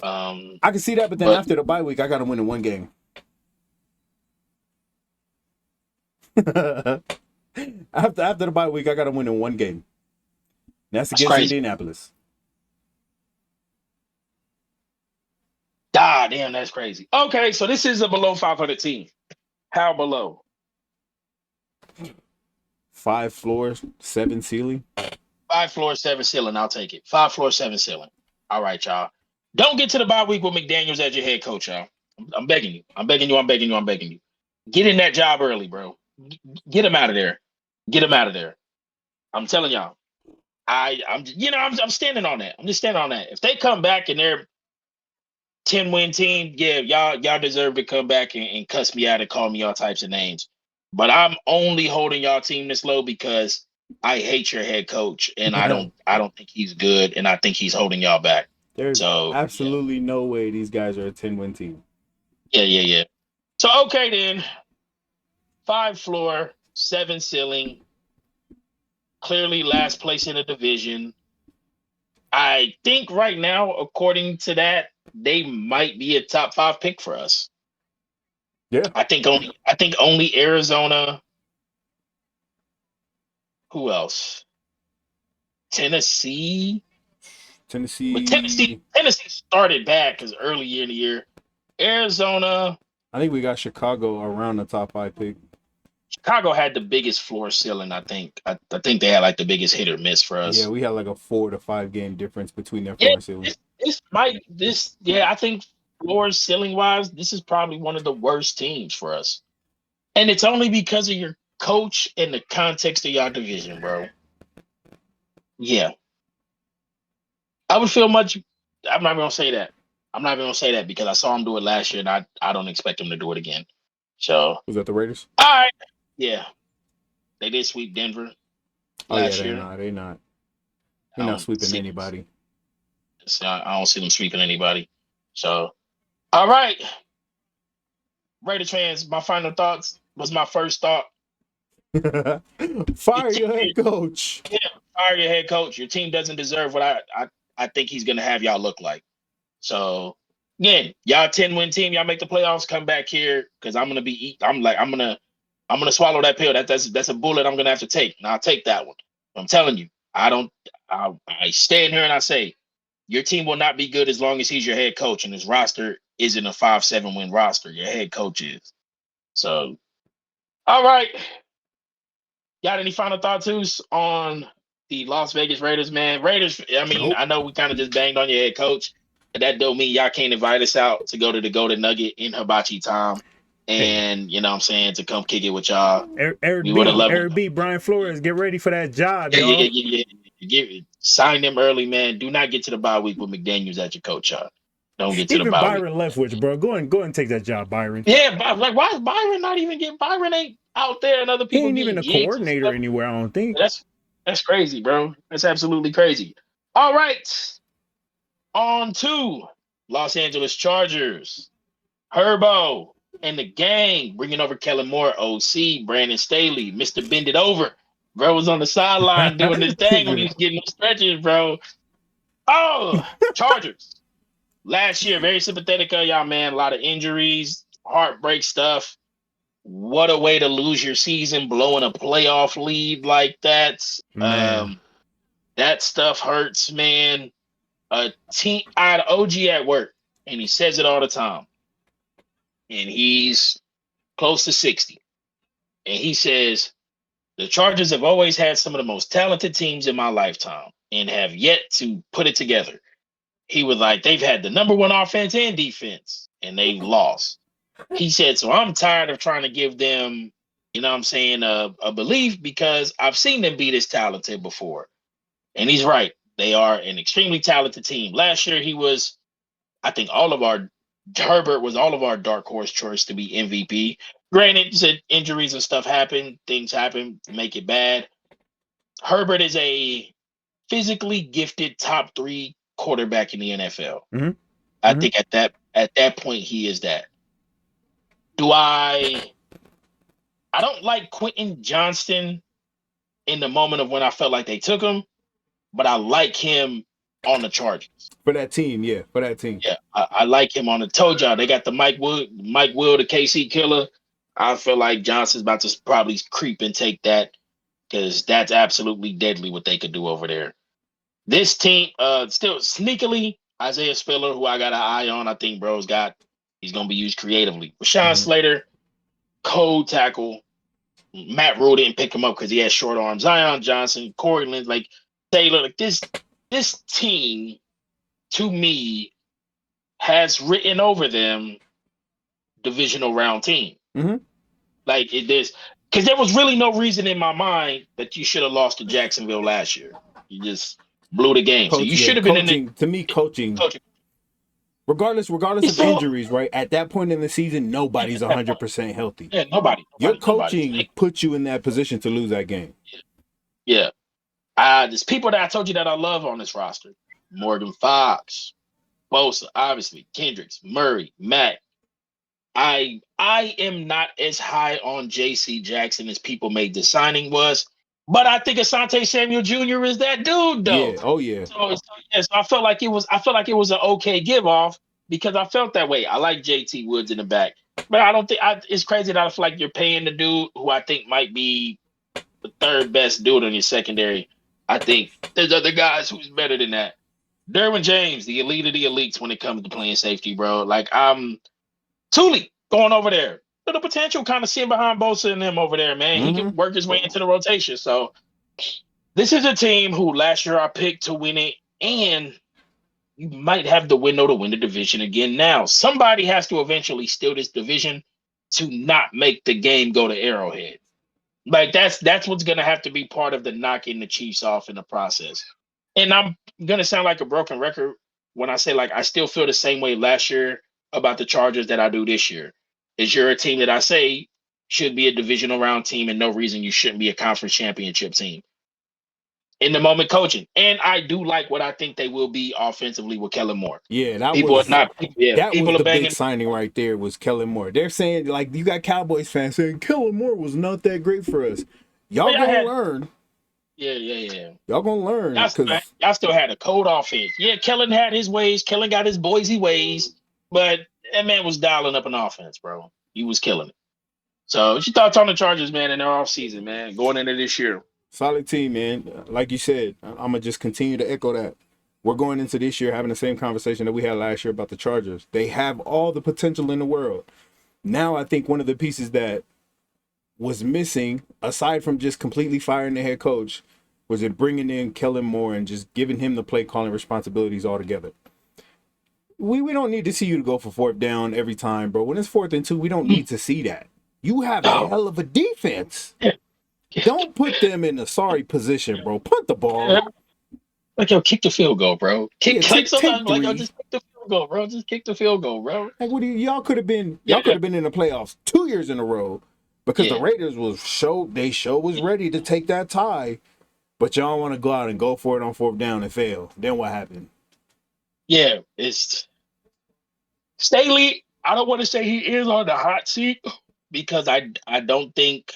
I can see that, but then But after the bye week, I got to win in one game. after the bye week, I got to win in one game. That's against crazy. Indianapolis. Ah, damn, that's crazy. Okay, so this is a below 500 team. How below? 5 floors, 7 ceiling. 5 floors, 7 ceiling. I'll take it. 5 floors, 7 ceiling. All right, y'all. Don't get to the bye week with McDaniels as your head coach, y'all. I'm begging you. I'm begging you. I'm begging you. I'm begging you. Get in that job early, bro. Get him out of there. Get him out of there. I'm telling y'all. I'm standing on that. I'm just standing on that. If they come back and they're 10-win team, yeah, y'all deserve to come back and cuss me out and call me all types of names. But I'm only holding y'all team this low because I hate your head coach and I don't think he's good and I think he's holding y'all back. There's So absolutely no way these guys are a 10-win team. Yeah. So okay then. 5 floor, 7 ceiling. Clearly last place in the division. I think right now, according to that, they might be a top 5 pick for us. Yeah. I think only Arizona. Who else? Tennessee. But Tennessee started bad because early in the year. Arizona. I think we got Chicago around the top 5 pick. Chicago had the biggest floor ceiling, I think. I think they had like the biggest hit or miss for us. Yeah, we had like a 4 to 5 game difference between their floor and ceiling. I think floor ceiling wise, this is probably one of the worst teams for us. And it's only because of your coach and the context of your division, bro. Yeah. I would feel much. I'm not gonna say that. I'm not even gonna say that because I saw him do it last year, and I don't expect him to do it again. So Was that the Raiders? all right, yeah, they did sweep Denver last year. They're not sweeping anybody. So I don't see them sweeping anybody. So all right, Raider fans. My final thoughts was my first thought. Fire your head coach. Yeah, fire your head coach. Your team doesn't deserve what I think he's gonna have y'all look like. So again, y'all 10-win team, y'all make the playoffs, come back here because I'm gonna swallow that pill. That's a bullet I'm gonna have to take. And I'll take that one. I'm telling you, I stand here and I say your team will not be good as long as he's your head coach and his roster isn't a 5-7 win roster. Your head coach is. So all right. Got any final thoughts on the Las Vegas Raiders, man? Raiders, I mean, Nope. I know we kind of just banged on your head coach. And that don't mean y'all can't invite us out to go to the Golden Nugget in Hibachi Time. And, you know what I'm saying, to come kick it with y'all. We would have loved Eric B, Brian Flores, get ready for that job, y'all. Yeah. Sign them early, man. Do not get to the bye week with McDaniels at your coach, y'all. Don't get to Even the bye Byron week. Leftwich, bro. Go and take that job, Byron. Yeah, like, why is Byron not even getting Byron ain't out there and other He people ain't getting even a gigs and coordinator stuff? anywhere, I don't think. That's crazy, bro. That's absolutely crazy. All right. On to Los Angeles Chargers. Herbo and the gang bringing over Kellen Moore, OC, Brandon Staley, Mr. Bend It Over. Bro was on the sideline doing this thing when he was getting the stretches, bro. Oh, Chargers. Last year, very sympathetic of y'all, man. A lot of injuries, heartbreak stuff. What a way to lose your season, blowing a playoff lead like that. Man. That stuff hurts, man. I had OG at work, and he says it all the time. And he's close to 60. And he says, the Chargers have always had some of the most talented teams in my lifetime and have yet to put it together. He was like, they've had the number one offense and defense, and they've lost. He said, so I'm tired of trying to give them, you know what I'm saying, a belief because I've seen them be this talented before. And he's right. They are an extremely talented team. Last year, I think Herbert was all of our dark horse choice to be MVP. Granted, said injuries and stuff happen, things happen, make it bad. Herbert is a physically gifted top 3 quarterback in the NFL. Mm-hmm. I think at that point he is that. Do I don't like Quentin Johnston in the moment of when I felt like they took him, but I like him on the Chargers. For that team, yeah, for that team. Yeah, I like him on the. Told y'all they got the Mike Will, the KC killer. I feel like Johnson's about to probably creep and take that because that's absolutely deadly what they could do over there. This team, still sneakily, Isaiah Spiller, who I got an eye on. I think he's gonna be used creatively. Rashawn Slater, cold tackle. Matt Rule didn't pick him up because he has short arms. Zion Johnson, Corey Lynn, like Taylor, like this team to me has written over them divisional round team. Mm-hmm. Like it is because there was really no reason in my mind that you should have lost to Jacksonville last year. You just blew the game. So you should have been in the to me, coaching. Regardless of injuries, right? At that point in the season, nobody's 100% healthy. Yeah, nobody. Your coaching puts you in that position to lose that game. Yeah. There's people that I told you that I love on this roster. Morgan Fox, Bosa, obviously, Kendricks, Murray, Matt. I am not as high on J.C. Jackson as people made the signing was, but I think Asante Samuel Jr. is that dude, though. Yeah, oh yeah. So I felt like it was an okay give off because I felt that way. I like J.T. Woods in the back, but I don't think it's crazy that I feel like you're paying the dude who I think might be the third best dude on your secondary. I think there's other guys who's better than that. Derwin James, the elite of the elites when it comes to playing safety, bro. Like Thule going over there. The potential kind of seeing behind Bosa and them over there, man. He can work his way into the rotation. So this is a team who last year I picked to win it, and you might have the window to win the division again now. Somebody has to eventually steal this division to not make the game go to Arrowhead. Like that's what's gonna have to be part of the knocking the Chiefs off in the process. And I'm gonna sound like a broken record when I say like I still feel the same way last year about the Chargers that I do this year. Is you're a team that I say should be a divisional round team and no reason you shouldn't be a conference championship team. In the moment coaching. And I do like what I think they will be offensively with Kellen Moore. Yeah, that people was the big signing right there was Kellen Moore. They're saying, like, you got Cowboys fans saying Kellen Moore was not that great for us. Y'all gonna learn. Yeah. Y'all gonna learn. Y'all still had a cold offense. Yeah, Kellen had his ways. Kellen got his Boise ways. But that man was dialing up an offense, bro. He was killing it. So what's your thoughts on the Chargers, man, in their offseason, man, going into this year? Solid team, man. Like you said, I'm going to just continue to echo that. We're going into this year having the same conversation that we had last year about the Chargers. They have all the potential in the world. Now I think one of the pieces that was missing, aside from just completely firing the head coach, was it bringing in Kellen Moore and just giving him the play calling responsibilities altogether. We don't need to see you to go for fourth down every time, bro. When it's 4th and 2, we don't need to see that. You have a hell of a defense. Don't put them in a sorry position, bro. Punt the ball. Like, yo, kick the field goal, bro. Take just kick the field goal, bro. Just kick the field goal, bro. Like, what do y'all could have been in the playoffs 2 years in a row because the Raiders was ready to take that tie, but y'all want to go out and go for it on 4th down and fail. Then what happened? Yeah, it's Staley. I don't want to say he is on the hot seat because I don't think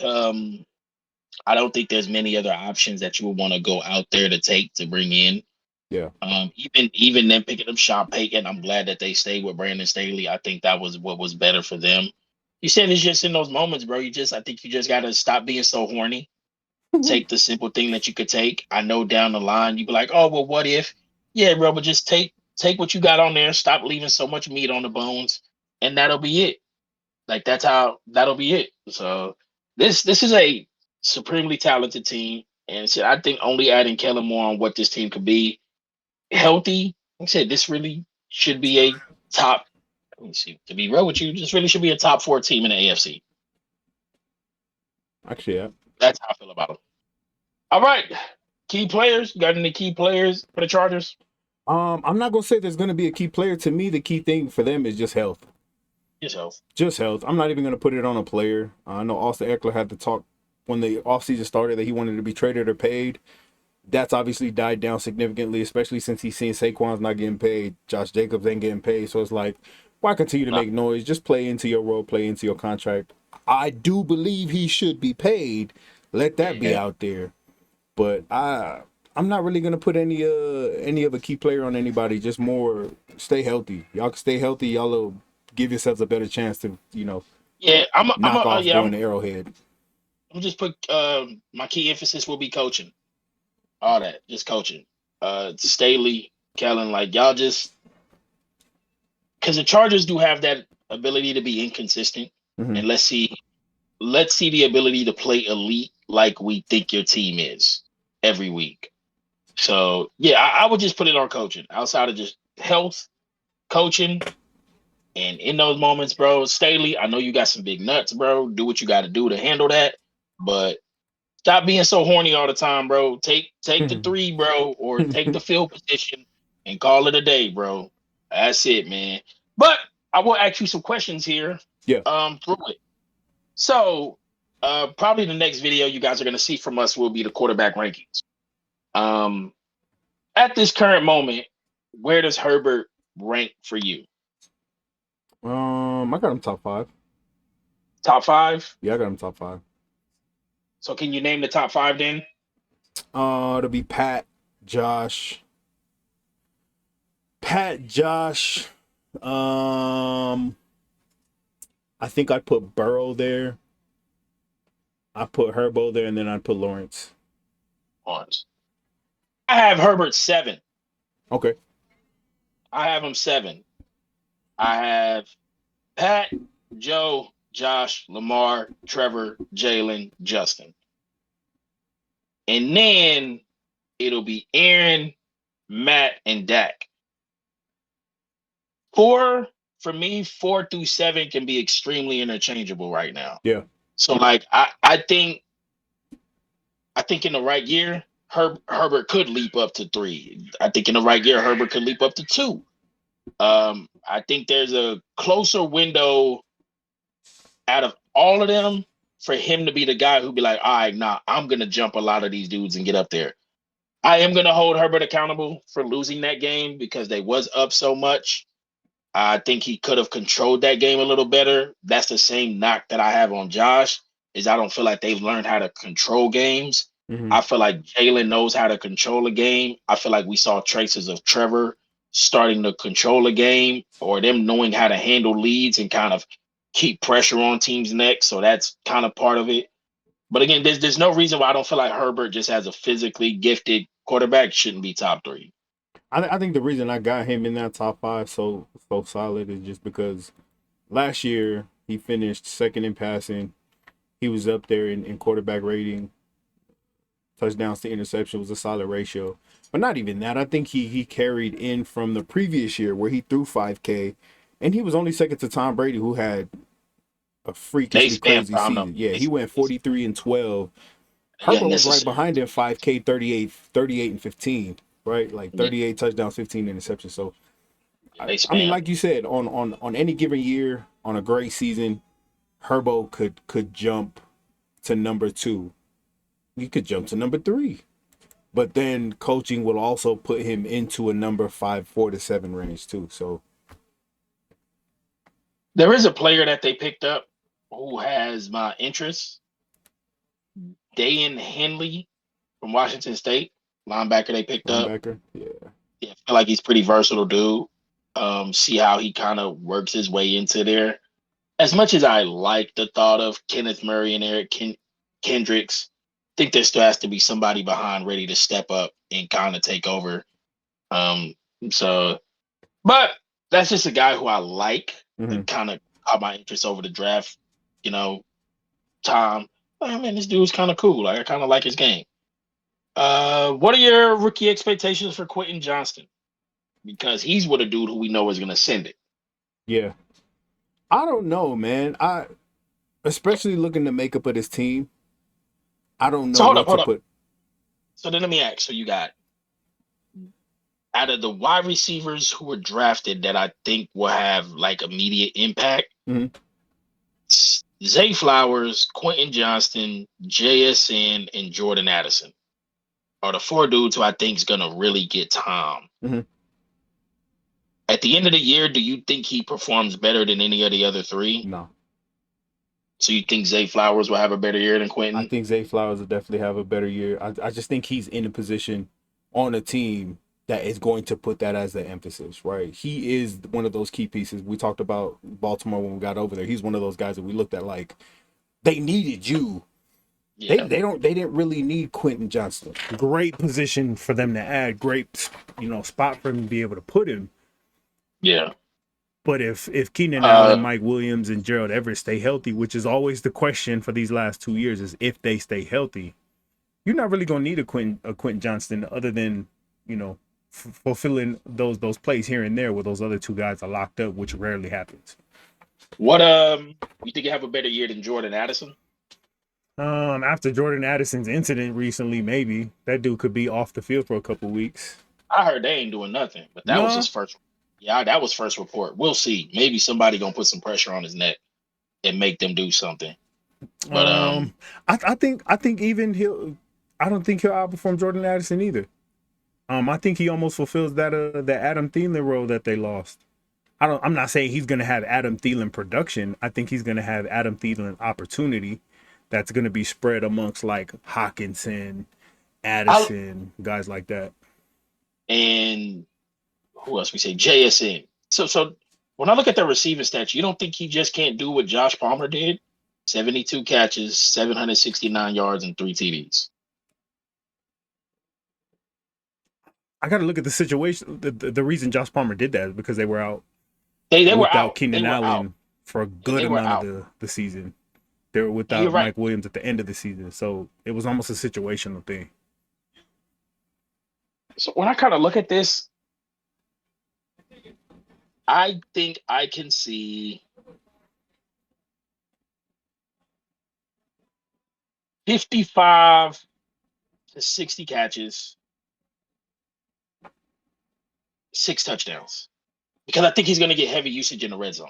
there's many other options that you would want to go out there to take to bring in. Yeah. Even them picking up Sean Payton, I'm glad that they stayed with Brandon Staley. I think that was what was better for them. You said it's just in those moments, bro. I think you just gotta stop being so horny. Take the simple thing that you could take. I know down the line you'd be like, oh well, what if? Yeah, bro, but just take what you got on there. Stop leaving so much meat on the bones, and that'll be it. Like that'll be it. So this is a supremely talented team, and so I think only adding Kellen Moore on what this team could be healthy. Like I said, this really should be a top. Let me see. To be real with you, this really should be a top 4 team in the AFC. Actually, yeah. That's how I feel about them. All right, key players. Got any key players for the Chargers? I'm not gonna say there's gonna be a key player. To me, the key thing for them is just health. Just health. I'm not even gonna put it on a player. I know Austin Eckler had to talk when the offseason started that he wanted to be traded or paid. That's obviously died down significantly, especially since he's seen Saquon's not getting paid. Josh Jacobs ain't getting paid. So it's like Why continue to make noise? Just play into your role, play into your contract. I do believe he should be paid. Let that be out there. But I'm not really gonna put any of a key player on anybody. Just more stay healthy. Y'all can stay healthy. Y'all will give yourselves a better chance to knock off going to Arrowhead. I'm just put my key emphasis will be coaching. All that, just coaching. Staley, Kellen, like y'all just because the Chargers do have that ability to be inconsistent, and let's see the ability to play elite like we think your team is every week. So yeah, I would just put it on coaching outside of just health, coaching, and in those moments, bro, Staley, I know you got some big nuts, bro. Do what you got to do to handle that, but stop being so horny all the time, bro. Take the 3, bro, or take the field position and call it a day, bro. That's it, man. But I will ask you some questions here. Yeah. Through it. So, probably the next video you guys are gonna see from us will be the quarterback rankings. At this current moment, where does Herbert rank for you? I got him top 5. Top 5? Yeah, I got him top 5. So can you name the top 5 then? It'll be Pat, Josh. I think I'd put Burrow there. I put Herbo there, and then I'd put Lawrence. I have Herbert 7. Okay. I have him 7. I have Pat, Joe, Josh, Lamar, Trevor, Jalen, Justin. And then it'll be Aaron, Matt, and Dak. 4, for me, 4 through 7 can be extremely interchangeable right now. Yeah. So like I think in the right year, Herbert could leap up to 3. I think in the right year, Herbert could leap up to 2. I think there's a closer window out of all of them for him to be the guy who'd be like, all right, nah, I'm going to jump a lot of these dudes and get up there. I am going to hold Herbert accountable for losing that game because they was up so much. I think he could have controlled that game a little better. That's the same knock that I have on Josh, is I don't feel like they've learned how to control games. I feel like Jalen knows how to control a game. I feel like we saw traces of Trevor starting to control a game, or them knowing how to handle leads and kind of keep pressure on teams' necks. So that's kind of part of it. But again, there's no reason why I don't feel like Herbert, just as a physically gifted quarterback, shouldn't be top 3. I think the reason I got him in that top 5 so solid is just because last year he finished second in passing. He was up there in quarterback rating. Touchdowns to interception was a solid ratio. But not even that. I think he carried in from the previous year where he threw 5K, and he was only second to Tom Brady, who had a freakishly crazy season. Yeah, he went 43-12. Herbert was right behind him, 5K, 38 and 15, right? Like 38 touchdowns, 15 interceptions. So, I mean, like you said, on any given year, on a great season, Herbo could jump to number 2. He could jump to number 3. But then coaching will also put him into a number 5, 4 to 7 range too. So there is a player that they picked up who has my interest. Dayan Henley from Washington State, linebacker they picked up. Yeah, I feel like he's pretty versatile dude. See how he kind of works his way into there. As much as I like the thought of Kenneth Murray and Eric Kendricks, I think there still has to be somebody behind ready to step up and kind of take over. But that's just a guy who I like and kind of caught my interest over the draft. Tom, I mean, this dude's kind of cool. Like, I kind of like his game. What are your rookie expectations for Quentin Johnston? Because he's with a dude who we know is going to send it. Yeah. I don't know, man. Especially looking the makeup of this team, I don't know what to put. So then let me ask. So you got, out of the wide receivers who were drafted that I think will have like immediate impact, Zay Flowers, Quentin Johnston, JSN, and Jordan Addison are the 4 dudes who I think is going to really get time. At the end of the year, do you think he performs better than any of the other three? No. So you think Zay Flowers will have a better year than I Quentin? think Zay Flowers will definitely have a better year. I just think he's in a position on a team that is going to put that as the emphasis, right? He is one of those key pieces. We talked about Baltimore when we got over there. He's one of those guys that we looked at like they needed you. Yeah, They didn't really need Quentin Johnston. Great position for them to add. Great, spot for him to be able to put him. yeah. But if Keenan Allen, Uh, Mike Williams, and Gerald Everett stay healthy, which is always the question for these last 2 years, is if they stay healthy, you're not really gonna need a Quentin Johnston other than fulfilling those plays here and there where those other two guys are locked up, which rarely happens. what you think you have a better year than Jordan Addison? After Jordan Addison's incident recently, maybe that dude could be off the field for a couple weeks. I heard they ain't doing nothing, but that was his No, first. Yeah, that was first report. We'll see. Maybe somebody gonna put some pressure on his neck and make them do something. But I think even he'll. I don't think he'll outperform Jordan Addison either. I think he almost fulfills that Adam Thielen role that they lost. I'm not saying he's gonna have Adam Thielen production. I think he's gonna have Adam Thielen opportunity that's gonna be spread amongst like Hawkinson, I Addison, guys like that. and who else we say JSN. So when I look at the receiving stats, you don't think he just can't do what Josh Palmer did? 72 catches, 769 yards, and 3 TDs. I got to look at the situation. The reason Josh Palmer did that is because they were out They were without out. They Keenan were out. Allen for a Yeah, good they were amount of out. the season. They were And you're without right. Mike Williams at the end of the season, so it was almost a situational thing. So when I kind of look at this, I think I can see 55 to 60 catches, 6 touchdowns. Because I think he's going to get heavy usage in the red zone.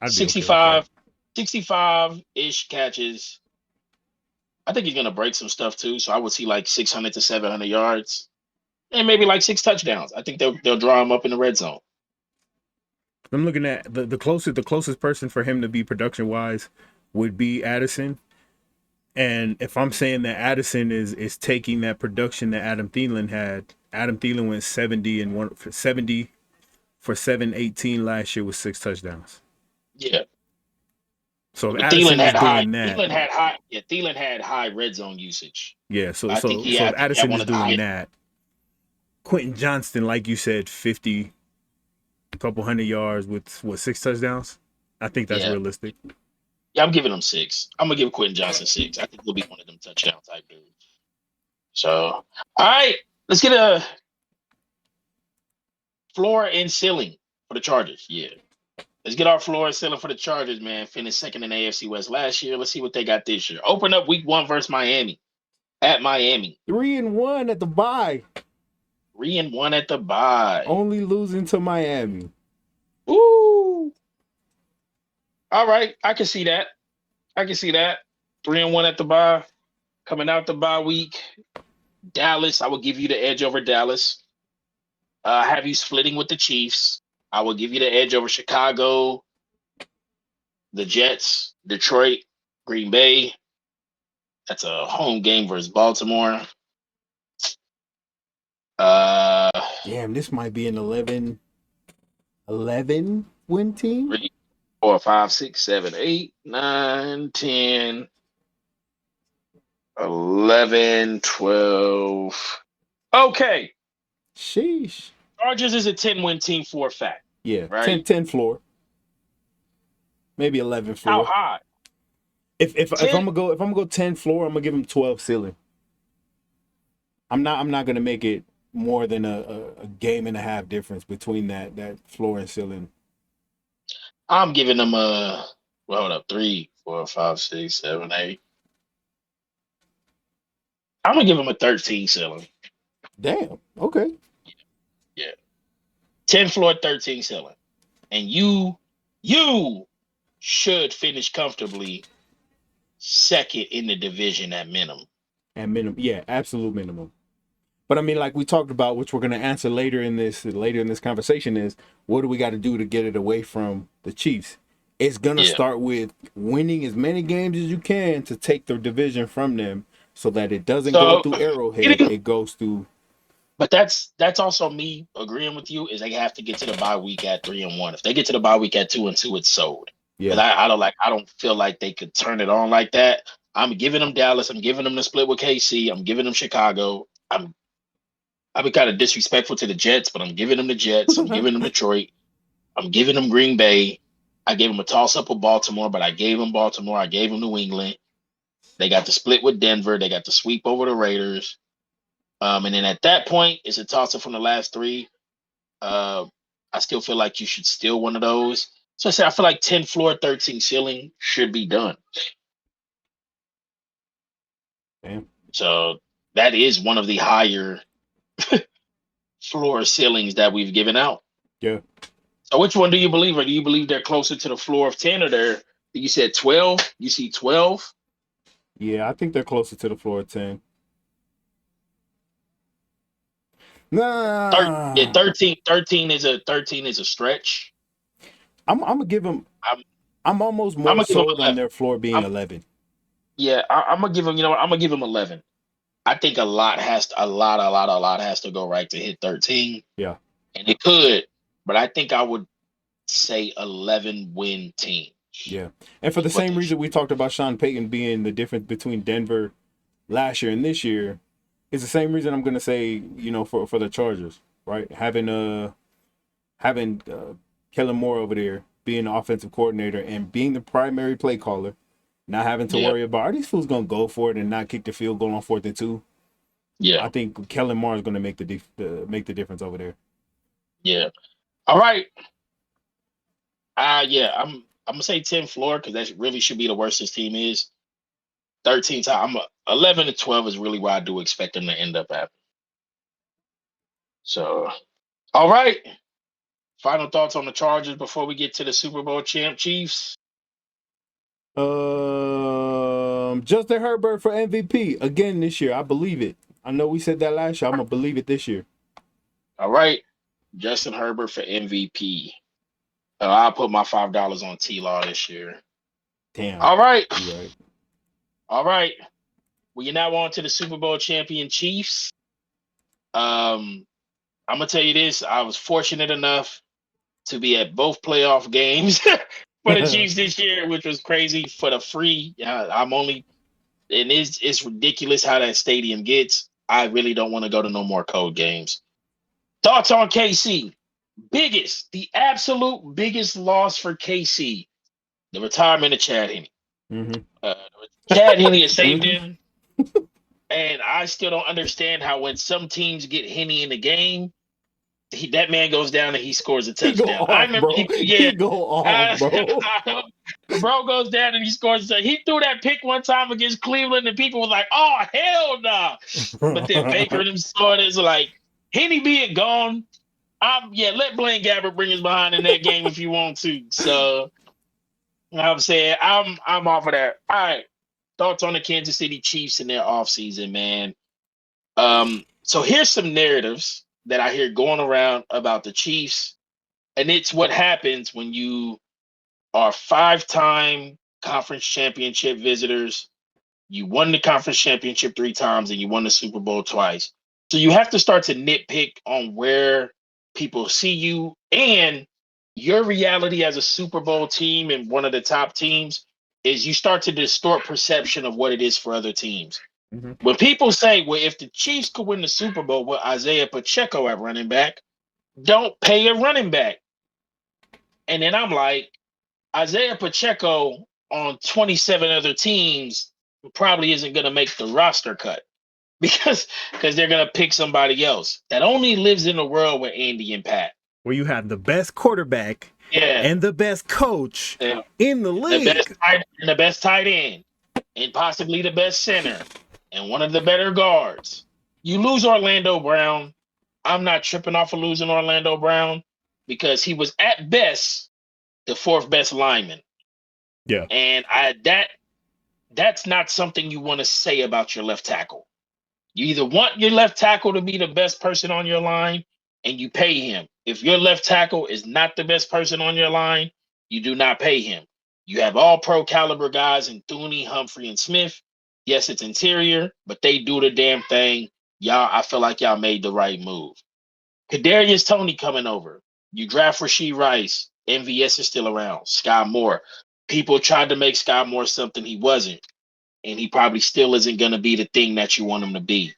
I'd be okay with that. 65, 65-ish catches. I think he's going to break some stuff too. So I would see like 600 to 700 yards and maybe like 6 touchdowns. I think they'll draw him up in the red zone. I'm looking at the closest person for him to be production wise would be Addison. And if I'm saying that Addison is taking that production that Adam Thielen had, Adam Thielen went 70 for 718 last year with 6 touchdowns. Yeah. So if But Thielen Addison is had high. doing that, Thielen had high. Yeah, Thielen had high red zone usage. yeah. So I think so he so had. if I think he had Addison one is of the doing highest. that, Quentin Johnston, like you said, 50, a couple hundred yards with what 6 touchdowns. I think that's Yeah, realistic. yeah. I'm giving him 6. I'm gonna give Quentin Johnson 6. I think he'll be one of them touchdown type dudes. So, all right, let's get a floor and ceiling for the Chargers. Yeah, let's get our floor and ceiling for the Chargers, man. Finished second in AFC West last year. Let's see what they got this year. Open up week 1 versus Miami at Miami. 3-1 at the bye. 3-1 at the bye. Only losing to Miami. Ooh. All right, I can see that. I can see that. 3-1 at the bye. Coming out the bye week. Dallas, I will give you the edge over Dallas. Have you splitting with the Chiefs. I will give you the edge over Chicago, the Jets, Detroit, Green Bay. That's a home game versus Baltimore. Uh, Damn, this might be an 11 win team. 3, 4, 5, 6, 7, 8, 9, 10, 11, 12. Okay. Sheesh. Chargers is a 10-win team for a fact, Yeah, right? 10 floor. Maybe 11 How floor. high? If 10? I'm gonna go 10 floor, I'm gonna give him 12 ceiling. I'm not gonna make it more than a game and a half difference between that floor and ceiling. I'm giving them hold up, 3, 4, 5, 6, 7, 8. I'm gonna give them a 13 ceiling. Damn. Okay. Yeah. 10 floor, 13 ceiling. And you should finish comfortably second in the division at minimum. At minimum, yeah, absolute minimum. But I mean, like we talked about, which we're going to answer later in this conversation, is what do we got to do to get it away from the Chiefs? It's going to start with winning as many games as you can to take the division from them, so that it doesn't go So, through Arrowhead. It goes through. but that's also me agreeing with you. Is they have to get to the bye week at 3-1. If they get to the bye week at 2-2, it's sold. Because Yeah. I don't feel like they could turn it on like that. I'm giving them Dallas. I'm giving them the split with KC. I'm giving them Chicago. I've been kind of disrespectful to the Jets, but I'm giving them the Jets. I'm giving them Detroit. I'm giving them Green Bay. I gave them a toss up with Baltimore, but I gave them Baltimore. I gave them New England. They got the split with Denver. They got the sweep over the Raiders. And then at that point, it's a toss up from the last three. I still feel like you should steal one of those. So I feel like 10 floor, 13 ceiling should be done. Damn. So that is one of the higher floor ceilings that we've given out. Yeah. So which one do you believe? Or do you believe they're closer to the floor of 10 or you said 12? You see 12? Yeah, I think they're closer to the floor of 10. Nah. 13 is a stretch. I'm gonna give them. I'm almost I'm more gonna give them sold on 11. their floor being 11. Yeah, I'm gonna give them. You know what? I'm gonna give them 11. I think a lot has to go right to hit 13, Yeah. and it could, but I think I would say 11 win team. Yeah. And for the same reason we talked about Sean Payton being the difference between Denver last year and this year, is the same reason I'm gonna say, for the Chargers, right? Having Kellen Moore over there being the offensive coordinator and being the primary play caller, not having to worry about, are these fools gonna go for it and not kick the field goal on 4th and 2? Yeah, I think Kellen Moore is gonna make the difference over there. Yeah. All right. Yeah, I'm gonna say 10 floor because that really should be the worst this team is. 13 time. 11 to 12 is really where I do expect them to end up at. So, all right. Final thoughts on the Chargers before we get to the Super Bowl champ Chiefs. Justin Herbert for MVP again this year. I believe it. I know we said that last year. I'm gonna believe it this year. All right, Justin Herbert for MVP. I'll put my $5 on T-Law this year. Damn. All right. You're right. All right. Well, you're now on to the Super Bowl champion Chiefs. I'm gonna tell you this. I was fortunate enough to be at both playoff games for the Chiefs this year, which was crazy for the free. And it's ridiculous how that stadium gets. I really don't want to go to no more cold games. Thoughts on KC? The absolute biggest loss for KC, the retirement of Chad Henne. Mm-hmm. Chad Henne has saved him. And I still don't understand how when some teams get Henne in the game, that man goes down and he scores a touchdown. I remember he go off, bro. Bro goes down and he scores. He threw that pick one time against Cleveland, and people were like, "Oh hell no!" Nah. But then Baker and them starters like Henne being gone. Let Blaine Gabbert bring his behind in that game if you want to. So I'm saying I'm off of that. All right. Thoughts on the Kansas City Chiefs in their offseason, man. So here's some narratives that I hear going around about the Chiefs, and it's what happens when you are 5-time conference championship visitors. You won the conference championship 3 times, and you won the Super Bowl twice. So you have to start to nitpick on where people see you and your reality as a Super Bowl team and one of the top teams is you start to distort perception of what it is for other teams. Mm-hmm. When people say, well, if the Chiefs could win the Super Bowl with Isaiah Pacheco at running back, don't pay a running back. And then I'm like, Isaiah Pacheco on 27 other teams probably isn't going to make the roster cut because they're going to pick somebody else that only lives in a world with Andy and Pat. Where you have the best quarterback and the best coach in the league. The best tight end and possibly the best center and one of the better guards. You lose Orlando Brown. I'm not tripping off of losing Orlando Brown because he was at best the 4th best lineman. Yeah. And that's not something you want to say about your left tackle. You either want your left tackle to be the best person on your line and you pay him. If your left tackle is not the best person on your line, you do not pay him. You have all pro caliber guys in Thuney, Humphrey, and Smith. Yes, it's interior, but they do the damn thing. Y'all, I feel like y'all made the right move. Kadarius Toney coming over. You draft Rashee Rice. MVS is still around. Sky Moore. People tried to make Sky Moore something he wasn't, and he probably still isn't going to be the thing that you want him to be.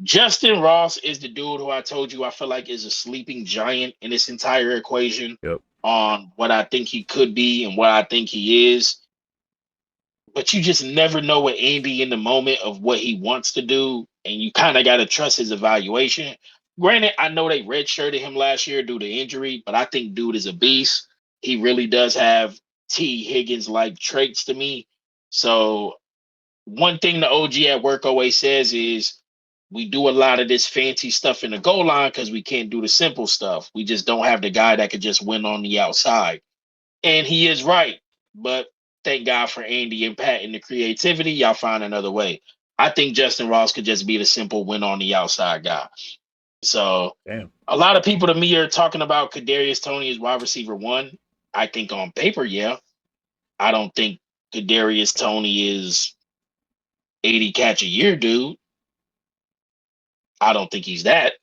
Justin Ross is the dude who I told you I feel like is a sleeping giant in this entire equation on what I think he could be and what I think he is. But you just never know what Andy in the moment of what he wants to do, and you kind of got to trust his evaluation. Granted, I know they redshirted him last year due to injury, but I think dude is a beast. He really does have T. Higgins-like traits to me. So one thing the OG at work always says is we do a lot of this fancy stuff in the goal line because we can't do the simple stuff. We just don't have the guy that could just win on the outside. And he is right. But thank God for Andy and Pat and the creativity. Y'all find another way. I think Justin Ross could just be the simple win on the outside guy. So a lot of people to me are talking about Kadarius Toney as wide receiver 1. I think on paper, yeah. I don't think Kadarius Toney is 80 catch a year, dude. I don't think he's that.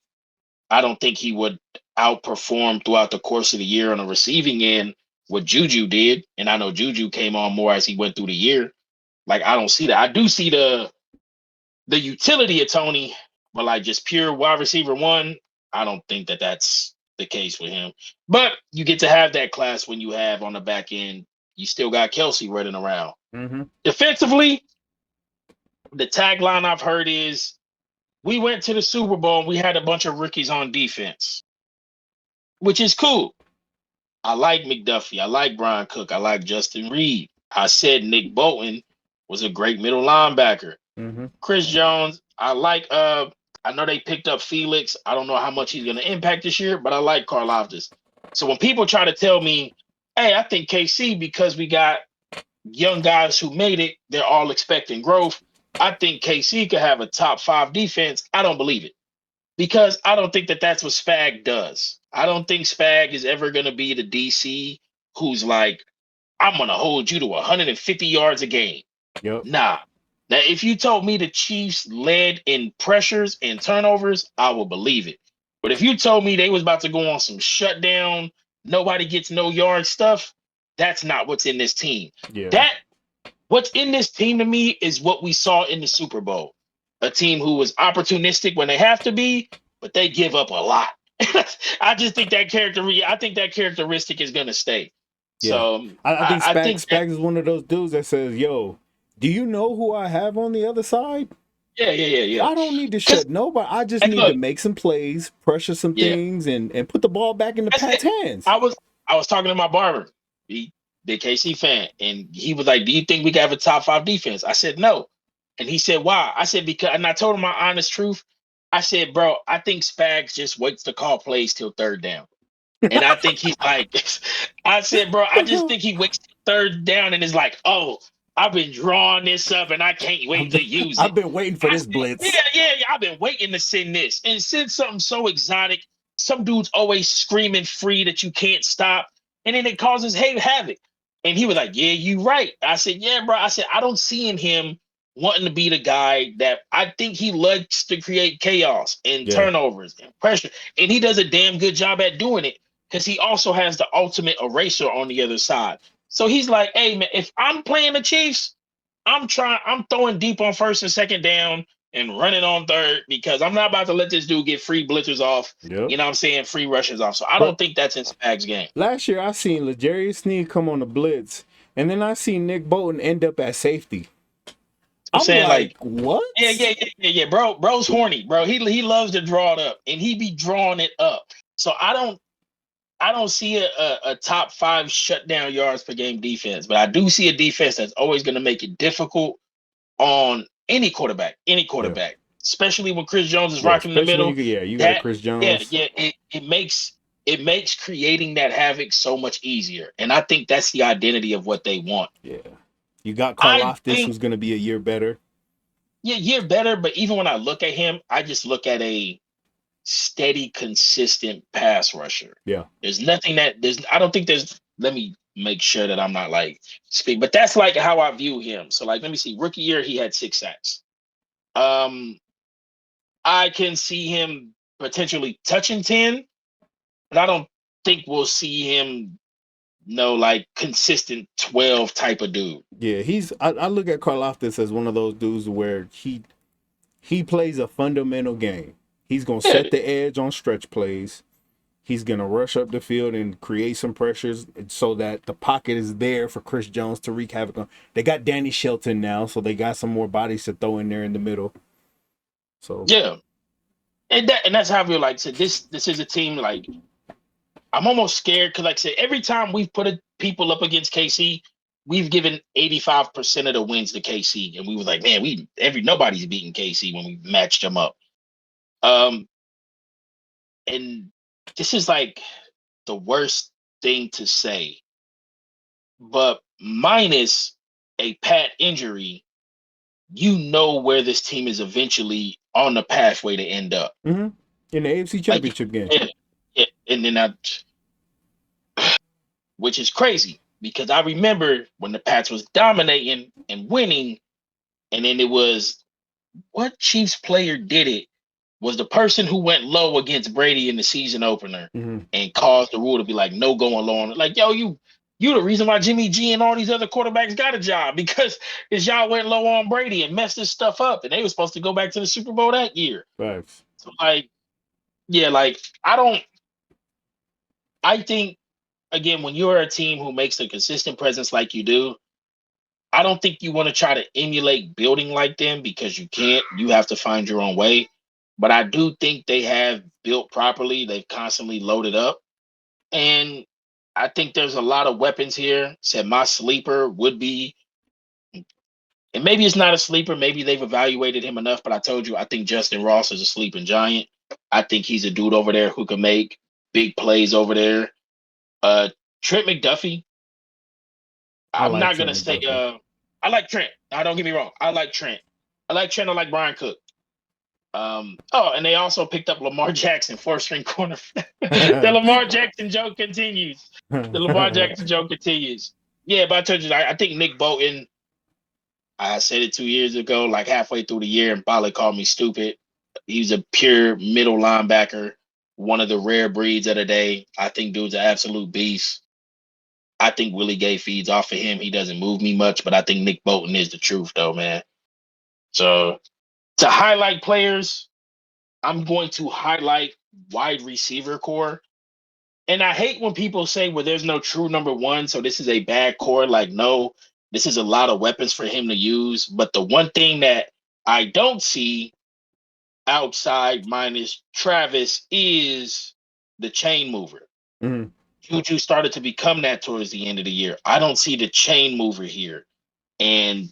I don't think he would outperform throughout the course of the year on the receiving end what Juju did. And I know Juju came on more as he went through the year. Like, I don't see that. I do see the utility of Toney, but like just pure wide receiver 1, I don't think that that's the case with him. But you get to have that class when you have on the back end, you still got Kelsey running around. Mm-hmm. Defensively, the tagline I've heard is, we went to the Super Bowl and we had a bunch of rookies on defense, which is cool. I like McDuffie. I like Brian Cook. I like Justin Reed. I said Nick Bolton was a great middle linebacker. Mm-hmm. Chris Jones, I like. I know they picked up Felix. I don't know how much he's going to impact this year, but I like Karlaftis. So when people try to tell me, hey, I think KC, because we got young guys who made it, they're all expecting growth. I think KC could have a top 5 defense. I don't believe it, because I don't think that that's what Spag does. I don't think Spag is ever going to be the DC who's like, I'm going to hold you to 150 yards a game. Yep. Nah. Now, if you told me the Chiefs led in pressures and turnovers, I would believe it. But if you told me they was about to go on some shutdown, nobody gets no yard stuff, that's not what's in this team. Yeah. What's in this team to me is what we saw in the Super Bowl. A team who was opportunistic when they have to be, but they give up a lot. I just think that characteristic is going to stay. Yeah. So I think Spags is one of those dudes that says, yo, do you know who I have on the other side? Yeah. I don't need to shut nobody. I just need to make some plays, pressure some things, and put the ball back into Pat's hands. I was talking to my barber, the KC fan, and he was like, do you think we can have a top 5 defense? I said, no. And he said, why? I said, because, and I told him my honest truth. I said, bro, I think Spags just waits to call plays till 3rd down. And I think he's like, I said, bro, I just think he waits till 3rd down and is like, oh, I've been drawing this up and I can't wait to use it. I've been waiting for this blitz. Yeah. I've been waiting to send this. And send something so exotic. Some dude's always screaming free that you can't stop. And then it causes havoc. And he was like, yeah, you right. I said, yeah, bro. I said, I don't see in him wanting to be the guy that I think he likes to create chaos and turnovers and pressure. And he does a damn good job at doing it because he also has the ultimate eraser on the other side. So he's like, hey, man, if I'm playing the Chiefs, I'm throwing deep on 1st and 2nd down and running on 3rd because I'm not about to let this dude get free blitzers off. Yep. You know what I'm saying? Free rushes off. So I don't think that's in Spag's game. Last year, I seen L'Jarius Sneed come on the blitz, and then I seen Nick Bolton end up at safety. I'm saying like what? Yeah. Bro's horny, bro. He loves to draw it up, and he be drawing it up. So I don't see a top 5 shutdown yards per game defense, but I do see a defense that's always going to make it difficult on any quarterback, especially when Chris Jones is rocking in the middle. You got Chris Jones. Yeah. It makes creating that havoc so much easier, and I think that's the identity of what they want. Yeah. You got Karlaftis, who's going to be a year better. year better, but even when I look at him, I just look at a steady, consistent pass rusher. Yeah. There's nothing that there's. I don't think there's. Let me make sure that I'm not like speak, but that's like how I view him. So like, let me see. Rookie year, he had 6 sacks. Um, I can see him potentially touching 10, but I don't think we'll see him. No, like consistent 12 type of dude. Yeah, I look at Karlaftis as one of those dudes where he plays a fundamental game. He's gonna Yeah, set the edge on stretch plays. He's gonna rush up the field and create some pressures so that the pocket is there for Chris Jones to wreak havoc on. They got Danny Shelton now, so they got some more bodies to throw in there in the middle. So yeah, and that's how I feel. Like, so this is a team like I'm almost scared because, like I said, every time we've put people up against KC, we've given 85% of the wins to KC, and we was like, man, nobody's beating KC when we matched them up. Um, and this is like the worst thing to say, but minus a Pat injury, you know where this team is eventually on the pathway to end up. in the AFC Like, Championship game. yeah, and then which is crazy because I remember when the Pats was dominating and winning, and then it was what Chiefs player did it was the person who went low against Brady in the season opener and caused the rule to be like no going low on it. Like, yo, you the reason why Jimmy G and all these other quarterbacks got a job because y'all went low on Brady and messed this stuff up, and they were supposed to go back to the Super Bowl that year. Right. So like, yeah, like I think again when you're a team who makes a consistent presence like you do, I don't think you want to try to emulate building like them because you can't. You have to find your own way. But I do think they have built properly. They've constantly loaded up. And I think there's a lot of weapons here. Said my sleeper would be, and maybe it's not a sleeper. Maybe they've evaluated him enough. But I told you, I think Justin Ross is a sleeping giant. I think he's a dude over there who can make big plays over there. Trent McDuffie, I I'm like not gonna Trent say McDuffie. I like Trent. Now don't get me wrong. I like Trent. I like Trent. I like Brian Cook. And they also picked up Lamar Jackson, 4th-string corner. The Lamar Jackson joke continues. The Lamar Jackson joke continues. Yeah, but I told you, I think Nick Bolton, I said it 2 years ago, like halfway through the year, and Bali called me stupid. He's a pure middle linebacker, one of the rare breeds of the day. I think dude's an absolute beast. I think Willie Gay feeds off of him. He doesn't move me much, but I think Nick Bolton is the truth, though, man. So to highlight players, I'm going to highlight wide receiver core. And I hate when people say, well, there's no true number one, so this is a bad core. Like, no, this is a lot of weapons for him to use. But the one thing that I don't see outside minus Travis is the chain mover. Juju started to become that towards the end of the year. I don't see the chain mover here. And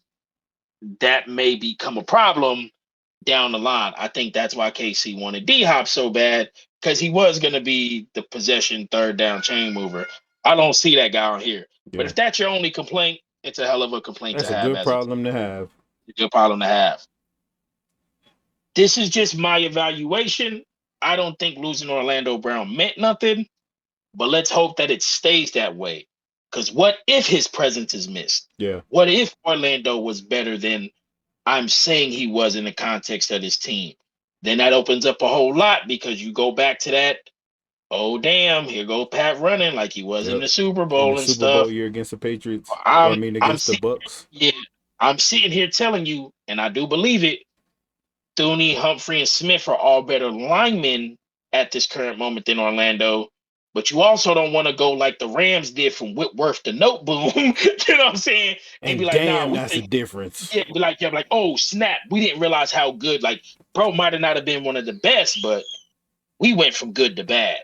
that may become a problem down the line. I think that's why KC wanted D-Hop so bad, because he was going to be the possession third down chain mover. I don't see that guy on here. Yeah. But if that's your only complaint, it's a hell of a complaint That's to a have. good problem to have. It's a good problem to have. This is just my evaluation. I don't think losing Orlando Brown meant nothing, but let's hope that it stays that way. Because what if his presence is missed? Yeah. What if Orlando was better than I'm saying he was in the context of his team? Then that opens up a whole lot because you go back to that, oh, damn, here go Pat running like he was in the Super In Bowl the and Super Bowl stuff. year against the Patriots, I'm against the sitting, Bucks. yeah, I'm sitting here telling you, and I do believe it, Thuney, Humphrey, and Smith are all better linemen at this current moment than Orlando. But you also don't want to go like the Rams did from Whitworth to Noteboom. You know what I'm saying? And be And like, nah, damn, that's a difference. yeah, be like, oh, snap. We didn't realize how good, like, bro might have not have been one of the best, but we went from good to bad.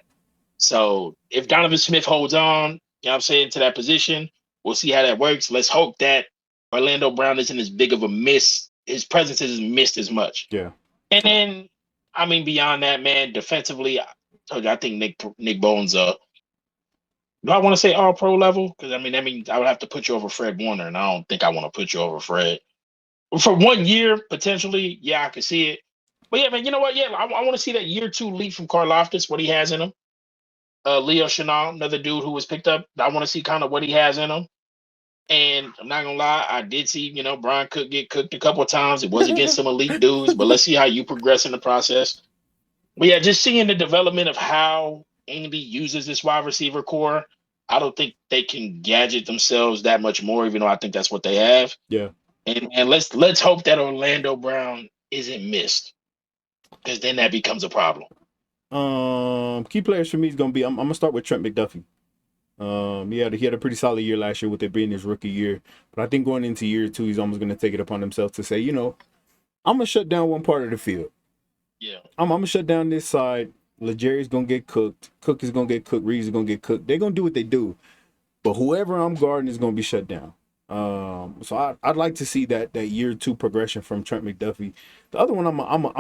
So if Donovan Smith holds on, you know what I'm saying, to that position, we'll see how that works. Let's hope that Orlando Brown isn't as big of a miss. His presence isn't missed as much. Yeah. And then, I mean, beyond that, man, defensively, I told you, I think Nick Bones, do I want to say all pro level? Because I mean, that means I would have to put you over Fred Warner, and I don't think I want to put you over Fred. For 1 year, potentially, yeah, I could see it. But yeah, man, you know what? Yeah, I want to see that year two leap from Karlaftis, what he has in him. Leo Chanel, another dude who was picked up. I want to see kind of what he has in him. And I'm not gonna lie, I did see, Brian Cook get cooked a couple of times. It was against some elite dudes, but let's see how you progress in the process. But yeah, just seeing the development of how Andy uses this wide receiver core, I don't think they can gadget themselves that much more, even though I think that's what they have. Yeah. And let's hope that Orlando Brown isn't missed, because then that becomes a problem. Key players for me is gonna be. I'm gonna start with Trent McDuffie. He had a pretty solid year last year with it being his rookie year, but I think going into year two, he's almost gonna take it upon himself to say, I'm gonna shut down one part of the field. Yeah. I'm gonna shut down this side. Legeri's gonna get cooked. Cook is gonna get cooked. Reeves is gonna get cooked. They're gonna do what they do, but whoever I'm guarding is gonna be shut down. So I'd like to see that year two progression from Trent McDuffie. The other one I'm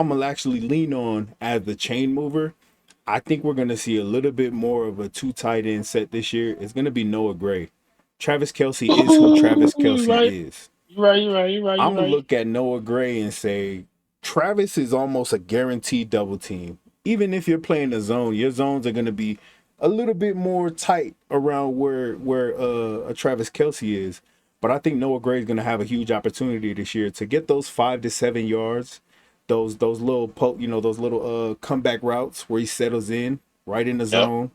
gonna actually lean on as the chain mover. I think we're gonna see a little bit more of a 2 tight end set this year. It's gonna be Noah Gray. Travis Kelce is who Travis You're Kelce right. is. You're right. You're right. You're right. I'm You're gonna right. look at Noah Gray and say Travis is almost a guaranteed double team. Even if you're playing a zone, your zones are gonna be a little bit more tight around where a Travis Kelce is. But I think Noah Gray is gonna have a huge opportunity this year to get those 5 to 7 yards, those little those little comeback routes where he settles in right in the Yep. zone.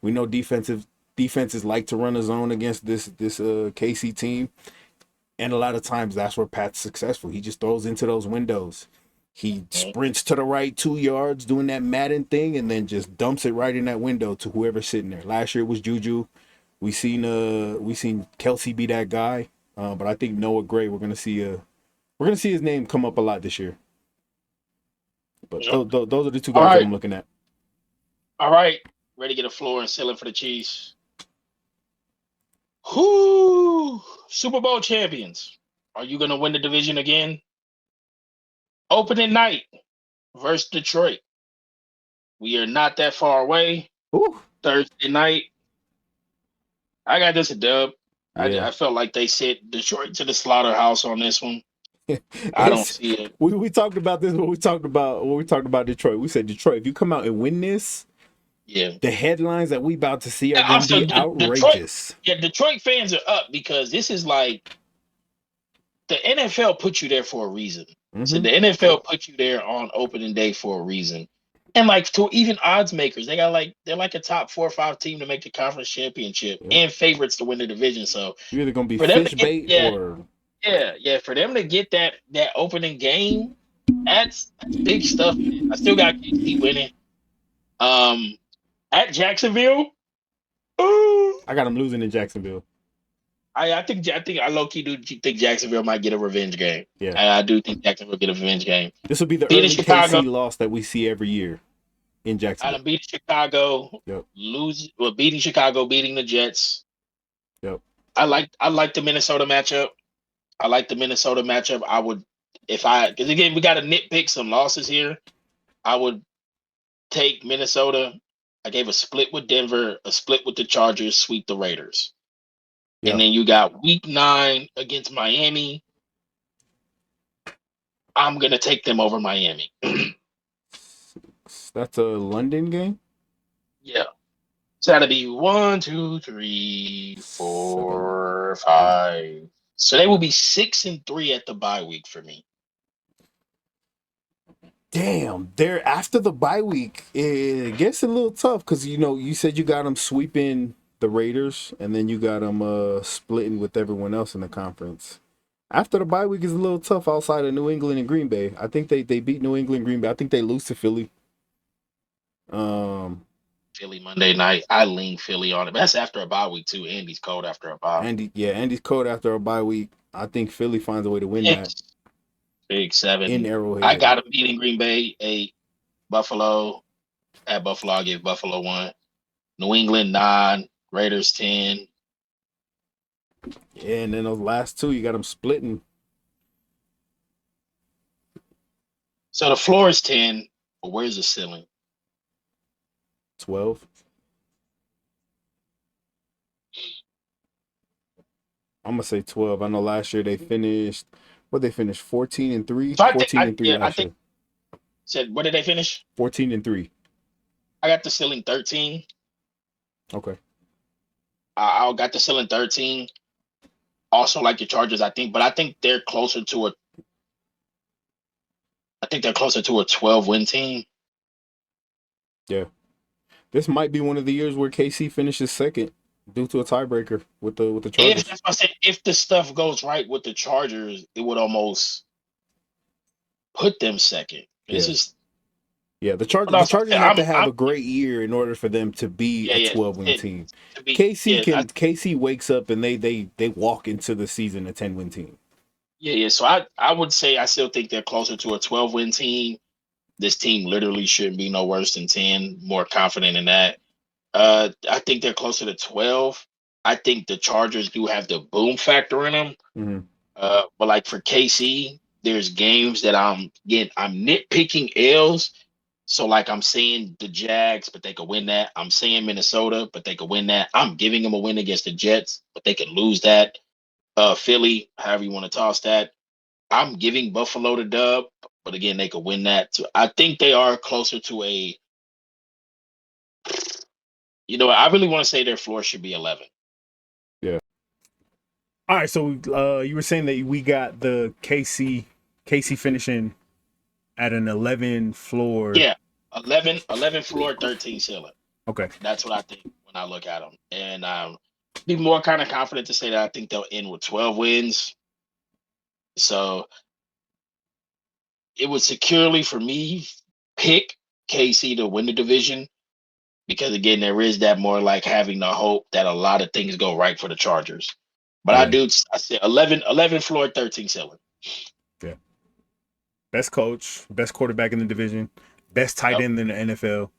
We know defenses like to run a zone against this KC team. And a lot of times that's where Pat's successful. He just throws into those windows. He sprints to the right 2 yards doing that Madden thing and then just dumps it right in that window to whoever's sitting there. Last year it was Juju. We seen Kelce be that guy. But I think Noah Gray, we're gonna see his name come up a lot this year. But Yep. those are the 2 All guys that right. I'm looking at. All right. Ready to get a floor and ceiling for the Chiefs. Whoo! Super Bowl champions. Are you going to win the division again? Opening night versus Detroit. We are not that far away. Ooh. Thursday night. I got this a dub. Yeah. I felt like they sent Detroit to the slaughterhouse on this one. I don't see it. We talked about this when we talked about Detroit. We said Detroit, if you come out and win this, Yeah. the headlines that we about to see are Yeah, going also, to be outrageous. Detroit fans are up because this is like the NFL put you there for a reason. So the NFL put you there on opening day for a reason. And like to even odds makers, they're like a top 4 or 5 team to make the conference championship and favorites to win the division. So You're either going to be for them to fish get bait or for them to get that opening game, that's big stuff, man. I still got KC winning. At Jacksonville, ooh, I got them losing in Jacksonville. I think I low key do think Jacksonville might get a revenge game. Yeah. I do think Jacksonville get a revenge game. This will be the Beating early Chicago. KC loss that we see every year in Jacksonville. Beating Chicago, Yep. beating Chicago, beating the Jets. Yep. I like the Minnesota matchup. I would, because again, we got to nitpick some losses here. I would take Minnesota. I gave a split with Denver, a split with the Chargers, sweep the Raiders. Yeah. And then you got week 9 against Miami. I'm going to take them over Miami. That's a London game? Yeah. So that'll be 1, 2, 3, 4, 5. So they will be 6-3 at the bye week for me. Damn, they're after the bye week. It gets a little tough because you said you got them sweeping the Raiders and then you got them splitting with everyone else in the conference. After the bye week is a little tough outside of New England and Green Bay. I think they beat New England, Green Bay. I think they lose to Philly. Philly Monday night. I lean Philly on it. But that's after a bye week too. Andy's cold after a bye. Andy's cold after a bye week. I think Philly finds a way to win that. Big 7. In Arrowhead. I got them beating Green Bay 8. Buffalo. At Buffalo, I give Buffalo 1. New England 9. Raiders 10. Yeah, and then those last 2, you got them splitting. So the floor is 10. But where's the ceiling? 12. I'm gonna say 12. I know last year they finished What they finished 14-3, So I think 14-3 I last think year. said what did they finish? 14-3. I got the ceiling 13. Okay. I got the ceiling 13. Also like the Chargers, I think, but I think they're closer to a 12-win team. Yeah. This might be one of the years where KC finishes second due to a tiebreaker with the If Chargers. that's what I said, if the stuff goes right with the Chargers, it would almost put them second. It's Yeah. just Yeah, the what Chargers else. have to have a great year in order for them to be Yeah, a yeah. 12-win team. To be, KC yeah, KC wakes up and they walk into the season a 10-win team. yeah. So I would say I still think they're closer to a 12-win team. This team literally shouldn't be no worse than 10. More confident in that. I think they're closer to 12. I think the Chargers do have the boom factor in them. Mm-hmm. But like for KC, there's games that I'm nitpicking L's. So like I'm saying the Jags, but they could win that. I'm saying Minnesota, but they could win that. I'm giving them a win against the Jets, but they could lose that. Philly, however you want to toss that. I'm giving Buffalo the dub, but again, they could win that too. I think they are closer to a. I really want to say their floor should be 11. Yeah. All right, so you were saying that we got the KC finishing at an 11 floor. Yeah, 11 floor, 13 ceiling. Okay. That's what I think when I look at them, and be more kind of confident to say that I think they'll end with 12 wins. So it would securely for me pick KC to win the division because again, there is that more like having the hope that a lot of things go right for the Chargers. But Yeah. I said 11 floor, 13 ceiling. Yeah. Best coach, best quarterback in the division, best tight end in the NFL.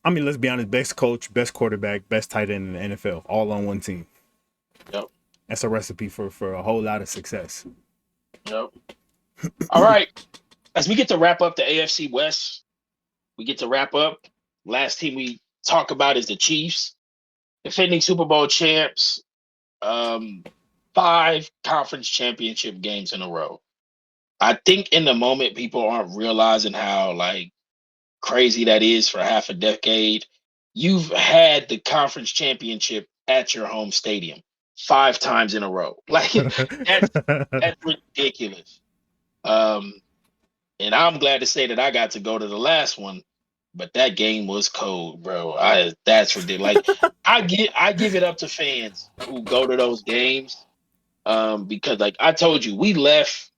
I mean, let's be honest, best coach, best quarterback, best tight end in the NFL, all on one team. Yep. That's a recipe for a whole lot of success. Yep. All right. As we get to wrap up the AFC West, last team we talk about is the Chiefs, defending Super Bowl champs, 5 conference championship games in a row. I think in the moment people aren't realizing how like crazy that is for half a decade. You've had the conference championship at your home stadium 5 times in a row. Like that's ridiculous. And I'm glad to say that I got to go to the last one, but that game was cold, bro. That's ridiculous. Like I give it up to fans who go to those games. Because like I told you, we left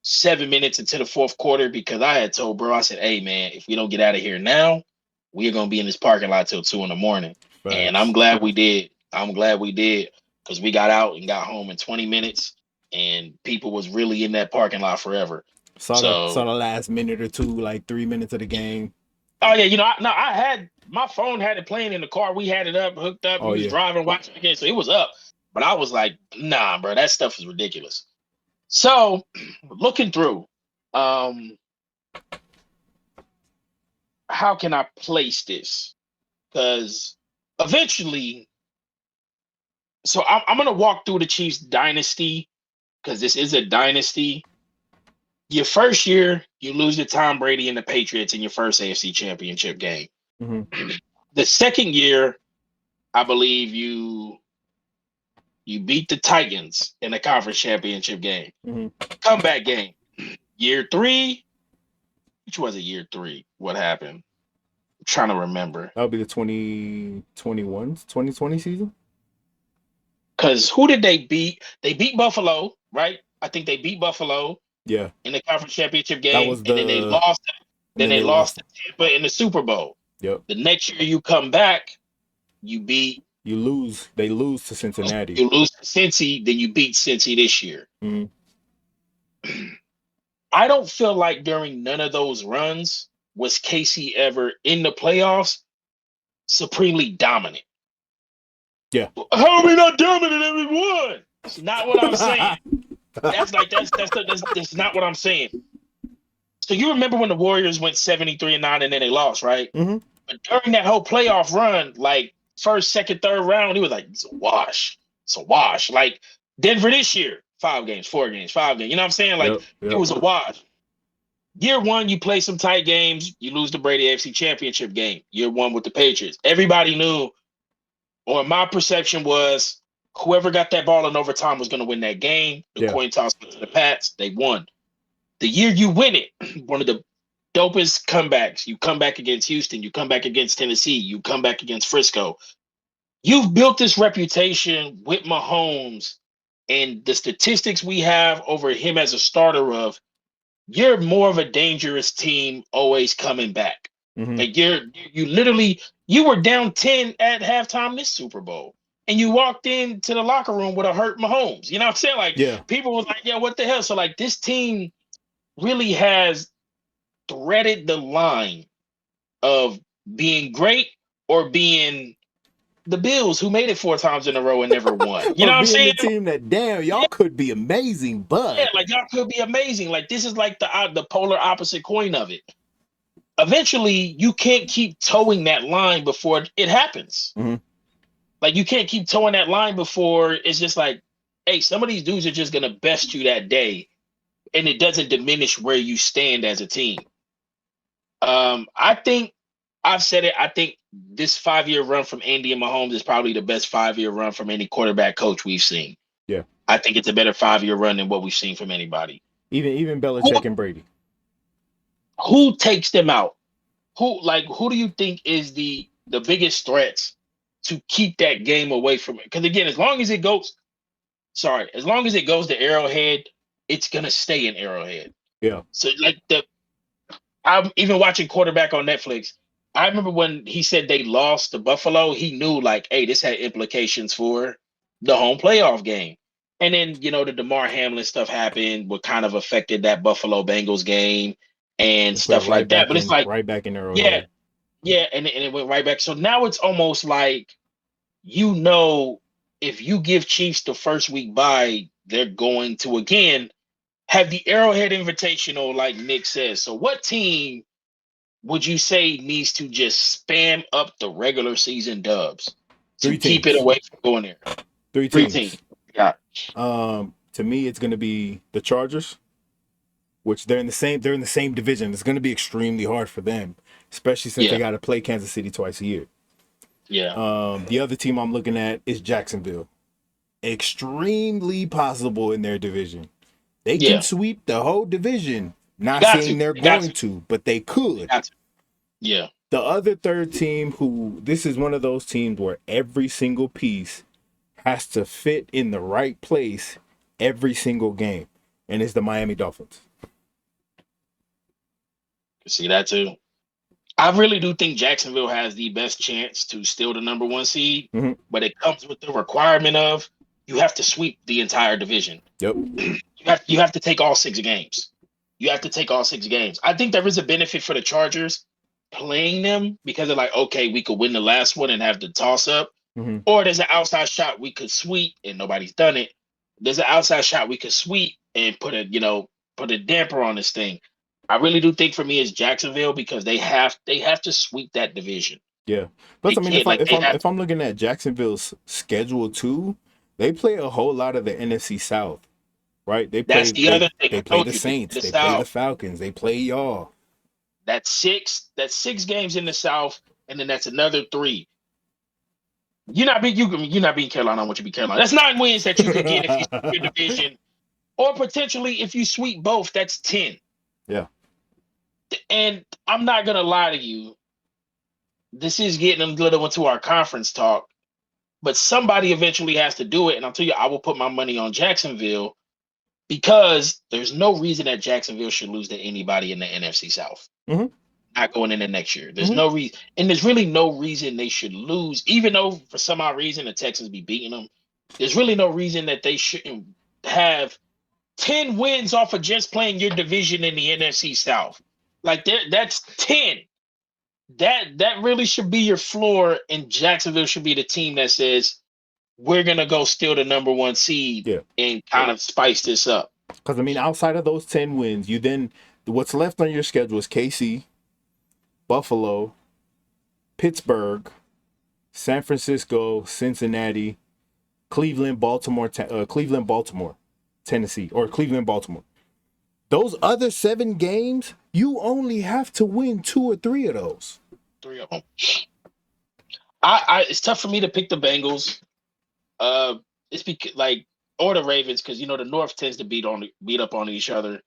7 minutes into the fourth quarter because I had told bro, I said, hey man, if we don't get out of here now, we're gonna be in this parking lot till 2 a.m. And I'm glad we did. Because we got out and got home in 20 minutes and people was really in that parking lot forever. Saw the last minute or two, like 3 minutes of the game. Oh yeah, I had my phone had it playing in the car. We had it up, hooked up. We was driving, watching the game, so it was up. But I was like, nah, bro, that stuff is ridiculous. So looking through, how can I place this? Because eventually, so I'm gonna walk through the Chiefs dynasty because this is a dynasty. Your first year, you lose to Tom Brady and the Patriots in your first AFC Championship game. Mm-hmm. The second year, I believe you beat the Titans in the conference championship game. Mm-hmm. Comeback game. Year 3, which was it year 3? What happened? I'm trying to remember. That would be the 2020 season. Because who did they beat? They beat Buffalo, right? I think they beat Buffalo. Yeah. In the conference championship game. That was and then they lost. Then they lost to Tampa in the Super Bowl. Yep. The next year you come back, you lose. They lose to Cincinnati. You lose to Cincy, then you beat Cincy this year. Mm-hmm. I don't feel like during none of those runs was KC ever in the playoffs supremely dominant. Yeah. How are we not dominant and we won? That's not what I'm saying. That's not what I'm saying. So you remember when the Warriors went 73-9 and then they lost, right? Mm-hmm. But during that whole playoff run, like first, second, third round, he was like, it's a wash. Like Denver this year, 5 games, 4 games, 5 games. You know what I'm saying? Like Yep. it was a wash. Year 1, you play some tight games, you lose the Brady AFC Championship game. Year 1 with the Patriots. Everybody knew, or my perception was, whoever got that ball in overtime was going to win that game. The coin toss went to the Pats. They won. The year you win it, one of the dopest comebacks. You come back against Houston. You come back against Tennessee. You come back against Frisco. You've built this reputation with Mahomes and the statistics we have over him as a starter of, you're more of a dangerous team always coming back. Mm-hmm. Like you were down 10 at halftime this Super Bowl. And you walked into the locker room with a hurt Mahomes. You know what I'm saying? Like people was like, yeah, what the hell? So like this team really has threaded the line of being great or being the Bills, who made it 4 times in a row and never won. You know what I'm saying? The team that, damn, y'all could be amazing, but like y'all could be amazing. Like this is like the polar opposite coin of it. Eventually, you can't keep towing that line before it happens. Mm-hmm. Like you can't keep towing that line before it's just like, hey, some of these dudes are just gonna best you that day, and it doesn't diminish where you stand as a team. I think I've said it. I think this 5-year run from Andy and Mahomes is probably the best 5-year run from any quarterback coach we've seen. Yeah. I think it's a better 5-year run than what we've seen from anybody. Even Belichick and Brady. Who takes them out? Who do you think is the biggest threats to keep that game away from it? Because again, as long as it goes to Arrowhead, it's gonna stay in Arrowhead. Yeah. So like I'm even watching Quarterback on Netflix. I remember when he said they lost to Buffalo, he knew like, hey, this had implications for the home playoff game. And then, the DeMar Hamlin stuff happened, what kind of affected that Buffalo Bengals game and stuff like that. But it's like right back in Arrowhead. Yeah, and it went right back. So now it's almost like, if you give Chiefs the first week bye, they're going to again have the Arrowhead Invitational, like Nick says. So what team would you say needs to just spam up the regular season dubs to keep it away from going there? Three teams. Yeah. To me, it's going to be the Chargers, which they're in the same division. It's going to be extremely hard for them, especially since they got to play Kansas City twice a year. Yeah. The other team I'm looking at is Jacksonville. Extremely possible in their division. They can sweep the whole division. Not saying they're going to, but they could. Yeah. The other third team, this is one of those teams where every single piece has to fit in the right place every single game, and it's the Miami Dolphins. See that too. I really do think Jacksonville has the best chance to steal the number 1 seed, but it comes with the requirement of you have to sweep the entire division. Yep. You have to take all 6 games. I think there is a benefit for the Chargers playing them because they're like, okay, we could win the last one and have the toss up. Or there's an outside shot we could sweep and nobody's done it. There's an outside shot we could sweep and put a damper on this thing. I really do think for me it's Jacksonville because they have to sweep that division. Yeah. Plus, if I'm looking at Jacksonville's schedule too, they play a whole lot of the NFC South. Right? That's the other thing. They play the Saints, they play the Falcons, they play y'all. That's 6 games in the South, and then that's another 3. You're not being Carolina. I want you to be Carolina. That's 9 wins that you could get if you sweep your division, or potentially if you sweep both, that's 10. Yeah. And I'm not gonna lie to you. This is getting a little into our conference talk, but somebody eventually has to do it. And I'll tell you, I will put my money on Jacksonville because there's no reason that Jacksonville should lose to anybody in the NFC South. Not going into next year. There's no reason, and there's really no reason they should lose, even though for some odd reason the Texans be beating them. There's really no reason that they shouldn't have 10 wins off of just playing your division in the NFC South. Like that's 10. That really should be your floor, and Jacksonville should be the team that says we're gonna go steal the number 1 seed and kind of spice this up. Because outside of those 10 wins, what's left on your schedule is KC, Buffalo, Pittsburgh, San Francisco, Cincinnati, Cleveland, Baltimore. Tennessee, or Cleveland, Baltimore. Those other 7 games, you only have to win 2 or 3 of those. 3 of them. It's tough for me to pick the Bengals. It's because or the Ravens, because the North tends to beat up on each other.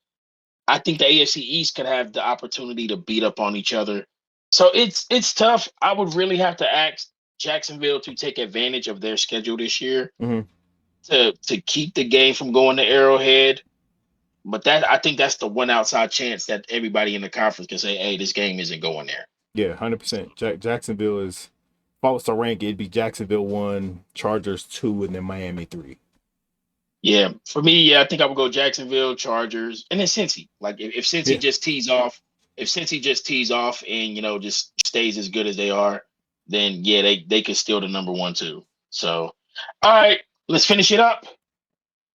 I think the AFC East could have the opportunity to beat up on each other. So it's tough. I would really have to ask Jacksonville to take advantage of their schedule this year to keep the game from going to Arrowhead. But I think that's the one outside chance that everybody in the conference can say, hey, this game isn't going there. Yeah, 100%. Jacksonville is, if I was to rank it, it'd be Jacksonville 1, Chargers 2, and then Miami 3. Yeah, for me, I think I would go Jacksonville, Chargers, and then Cincy. Like if Cincy just tees off, and just stays as good as they are, then yeah, they could steal the number 1 too. So, all right, let's finish it up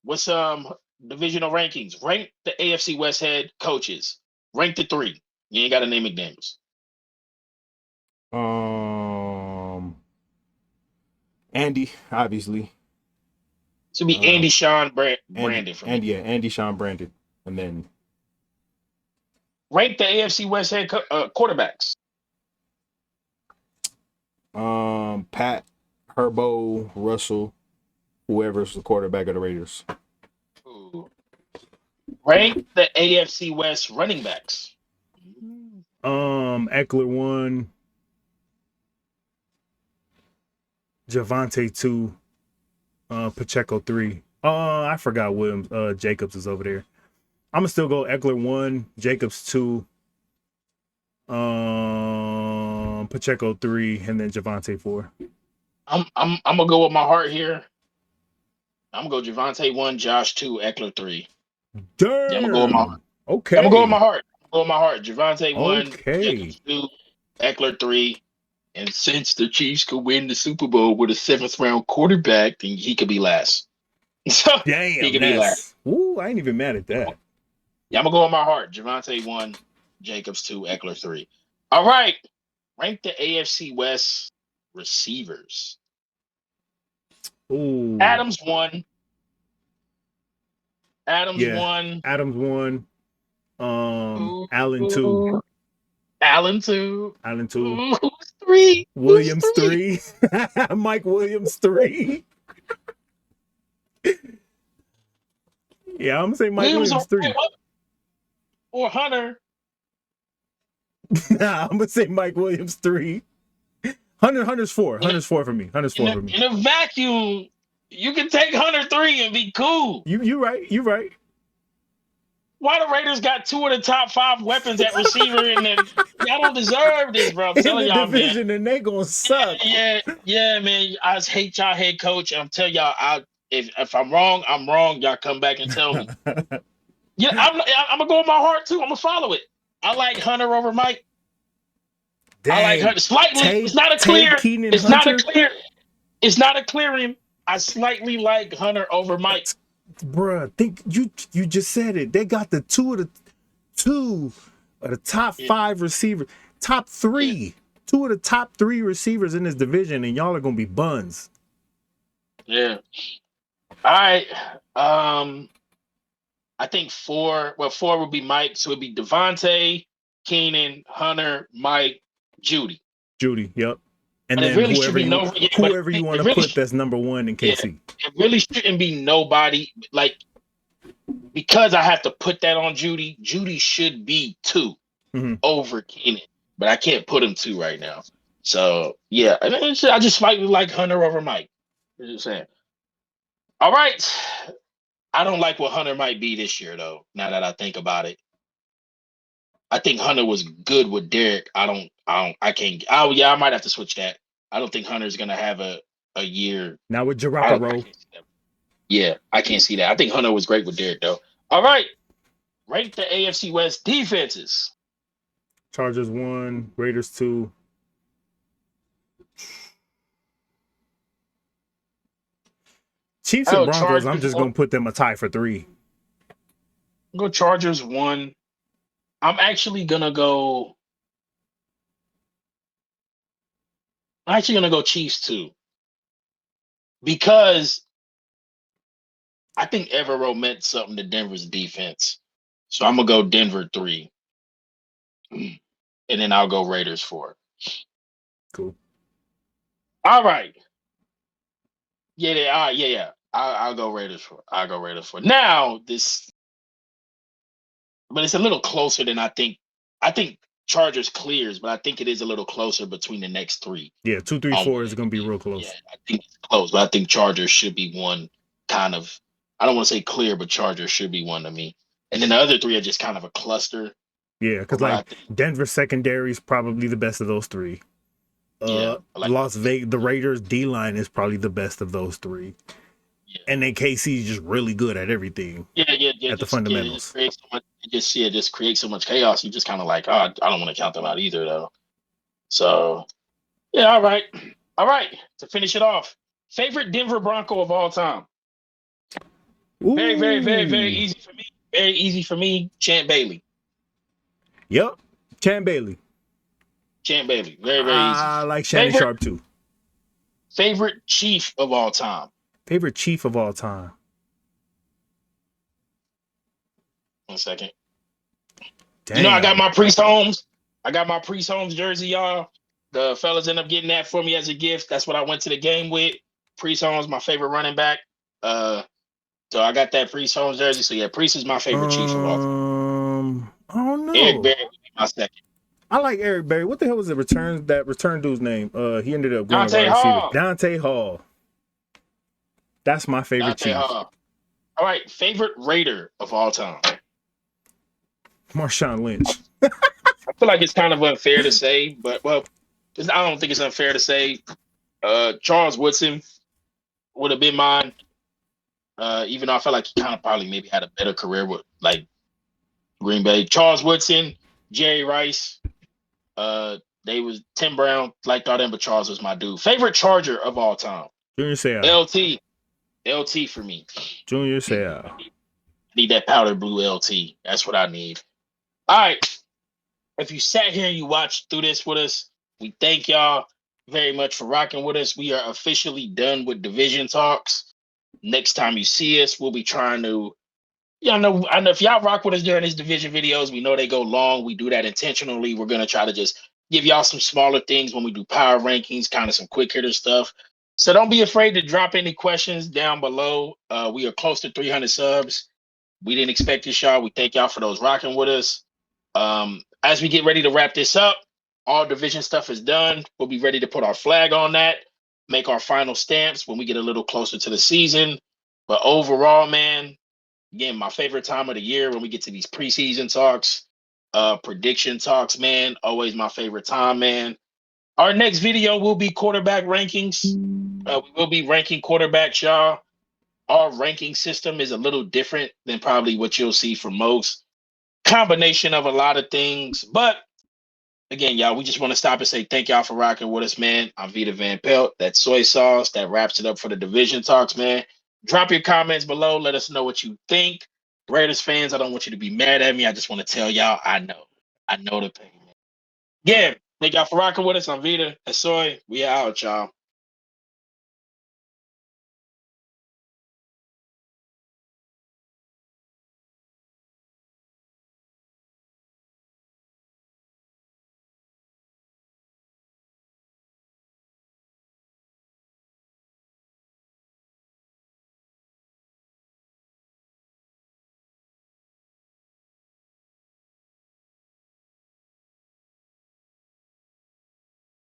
with some divisional rankings. Rank the AFC West head coaches. Rank the 3. You ain't got to name McDaniels. Andy, obviously. So be Andy, Sean, Brandon for me. Andy, Sean, Brandon, and then rank the AFC West head quarterbacks. Pat, Herbo, Russell, whoever's the quarterback of the Raiders. Ooh. Rank the AFC West running backs. Eckler 1, Javante 2, Pacheco 3. I forgot Williams. Jacobs is over there. I'm gonna still go Eckler 1, Jacobs 2, Pacheco 3, and then Javante 4. I'm gonna go with my heart here. I'm gonna go Javante 1, Josh 2, Eckler 3. Damn. Yeah, I'm gonna go with my heart. Okay. I'm gonna go with my heart. Javante 1, okay. Jacobs 2, Eckler 3. And since the Chiefs could win the Super Bowl with a 7th round quarterback, then he could be last. So damn, he could be last. Ooh, I ain't even mad at that. Yeah, I'm gonna go with my heart. Javante 1, Jacobs 2, Eckler 3. All right. Rank the AFC West receivers. Ooh. Adams 1. Adams 1. Adams 1. Allen 2. Allen 2. Allen 2. Who's 3? Williams 3. Mike Williams 3. Yeah, I'm gonna say Mike Williams 3. Or Hunter. Nah, I'm gonna say Mike Williams 3. Hunter's 4. Hunter's 4 for me. Hunter's 4 for me. In a vacuum, you can take Hunter 3 and be cool. You right. You right. Why the Raiders got 2 of the top 5 weapons at receiver, and then y'all don't deserve this, bro. I'm telling y'all, division, man. And they gonna suck. Yeah, man. I just hate y'all head coach. I'm telling y'all, if I'm wrong, I'm wrong. Y'all come back and tell me. Yeah, I'm gonna go with my heart too. I'm gonna follow it. I like Hunter over Mike. Dang. I like Hunter slightly. It's not a clear. It's not a clear. It's not a clearing. I slightly like Hunter over Mike. Bruh, think you just said it. They got the two of the top 5 receivers, top 3. Yeah. 2 of the top 3 receivers in this division, and y'all are gonna be buns. Yeah. All right. I think 4. Well, 4 would be Mike, so it'd be Devontae, Keenan, Hunter, Mike, Judy. Yep. And but then really whoever you want to put that's number 1 in KC. Yeah, it really shouldn't be nobody, because I have to put that on Judy. Judy should be 2 over Keenan, but I can't put him 2 right now. So yeah, I just slightly like Hunter over Mike. I'm just saying. All right. I don't like what Hunter might be this year, though. Now that I think about it, I think Hunter was good with Derek. I can't. I might have to switch that. I don't think Hunter's gonna have a year. Now with Garoppolo. Yeah, I can't see that. I think Hunter was great with Derek, though. All right, rank the AFC West defenses. Chargers 1, Raiders 2. Chiefs and Broncos, Chargers, I'm just going to put them a tie for 3. Go Chargers 1. I'm actually going to go Chiefs 2. Because I think Evero meant something to Denver's defense. So I'm gonna go Denver 3. And then I'll go Raiders 4. Cool. All right. Yeah. I'll go Raiders 4. I'll go Raiders 4. Now this, but it's a little closer than I think. I think Chargers clears, but I think it is a little closer between the next 3. Yeah, 2, 3, On 4 one is end. gonna be real Yeah, close. I think it's close, but I think Chargers should be one kind of. I don't want to say clear, but Chargers should be one to me. And then the other 3 are just kind of a cluster Yeah, of because what I like think. Denver secondary is probably the best of those 3. Yeah, like Las Vegas, the Raiders D line is probably the best of those 3, yeah, and then KC is just really good at everything yeah. at the It just fundamentals. creates so much. It just creates so much chaos. You just kind of like, oh, I don't want to count them out either, though. So yeah, all right. To finish it off, favorite Denver Bronco of all time. Very Ooh, easy for me. Very easy for me. Champ Bailey. yep, Chan Bailey. Champ Bailey. Very easy. I like Shannon Favorite Sharp too. favorite Chief of all time. Favorite Chief of all time. 1 second. You know, I got Damn. my Priest Holmes. I got my Priest Holmes jersey, y'all. The fellas end up getting that for me as a gift. That's what I went to the game with. Priest Holmes, my favorite running back. So I got that Priest Holmes jersey. So yeah, Priest is my favorite Chief of all time. I don't Eric know. Berry would be my second. I like Eric Berry. What the hell was the return dude's name? He ended up going to Dante wide receiver. Hall. Dante Hall. That's my favorite Dante Chief. Hall. All right, favorite Raider of all time. Marshawn Lynch. I feel like it's kind of unfair to say, but I don't think it's unfair to say. Charles Woodson would have been mine. Even though I felt like he kind of probably maybe had a better career with like Green Bay. Charles Woodson, Jerry Rice, they was Tim Brown, liked all them, but Charles was my dude. Favorite Charger of all time. Junior Seau. LT for me. Junior Seau. Need that powder blue LT. That's what I need. All right. If you sat here and you watched through this with us, we thank y'all very much for rocking with us. We are officially done with division talks. Next time you see us, we'll be trying to. Yeah, I know if y'all rock with us during these division videos, we know they go long. We do that intentionally. We're gonna try to just give y'all some smaller things when we do power rankings, kind of some quick hitter stuff. So don't be afraid to drop any questions down below. We are close to 300 subs. We didn't expect this, y'all. We thank y'all for those rocking with us. As we get ready to wrap this up, all division stuff is done. We'll be ready to put our flag on that, make our final stamps when we get a little closer to the season. But overall, man, again, my favorite time of the year when we get to these preseason talks, prediction talks, man, always my favorite time, man. Our next video will be quarterback rankings. We will be ranking quarterbacks, y'all. Our ranking system is a little different than probably what you'll see from most. Combination of a lot of things. But again, y'all, we just want to stop and say thank y'all for rocking with us, man. I'm Vita Van Pelt. That's soy sauce. That wraps it up for the division talks, man. Drop your comments below. Let us know what you think. Raiders fans, I don't want you to be mad at me. I just want to tell y'all I know. I know the pain. Again, thank y'all for rocking with us. I'm Vita. That's soy. We out, y'all.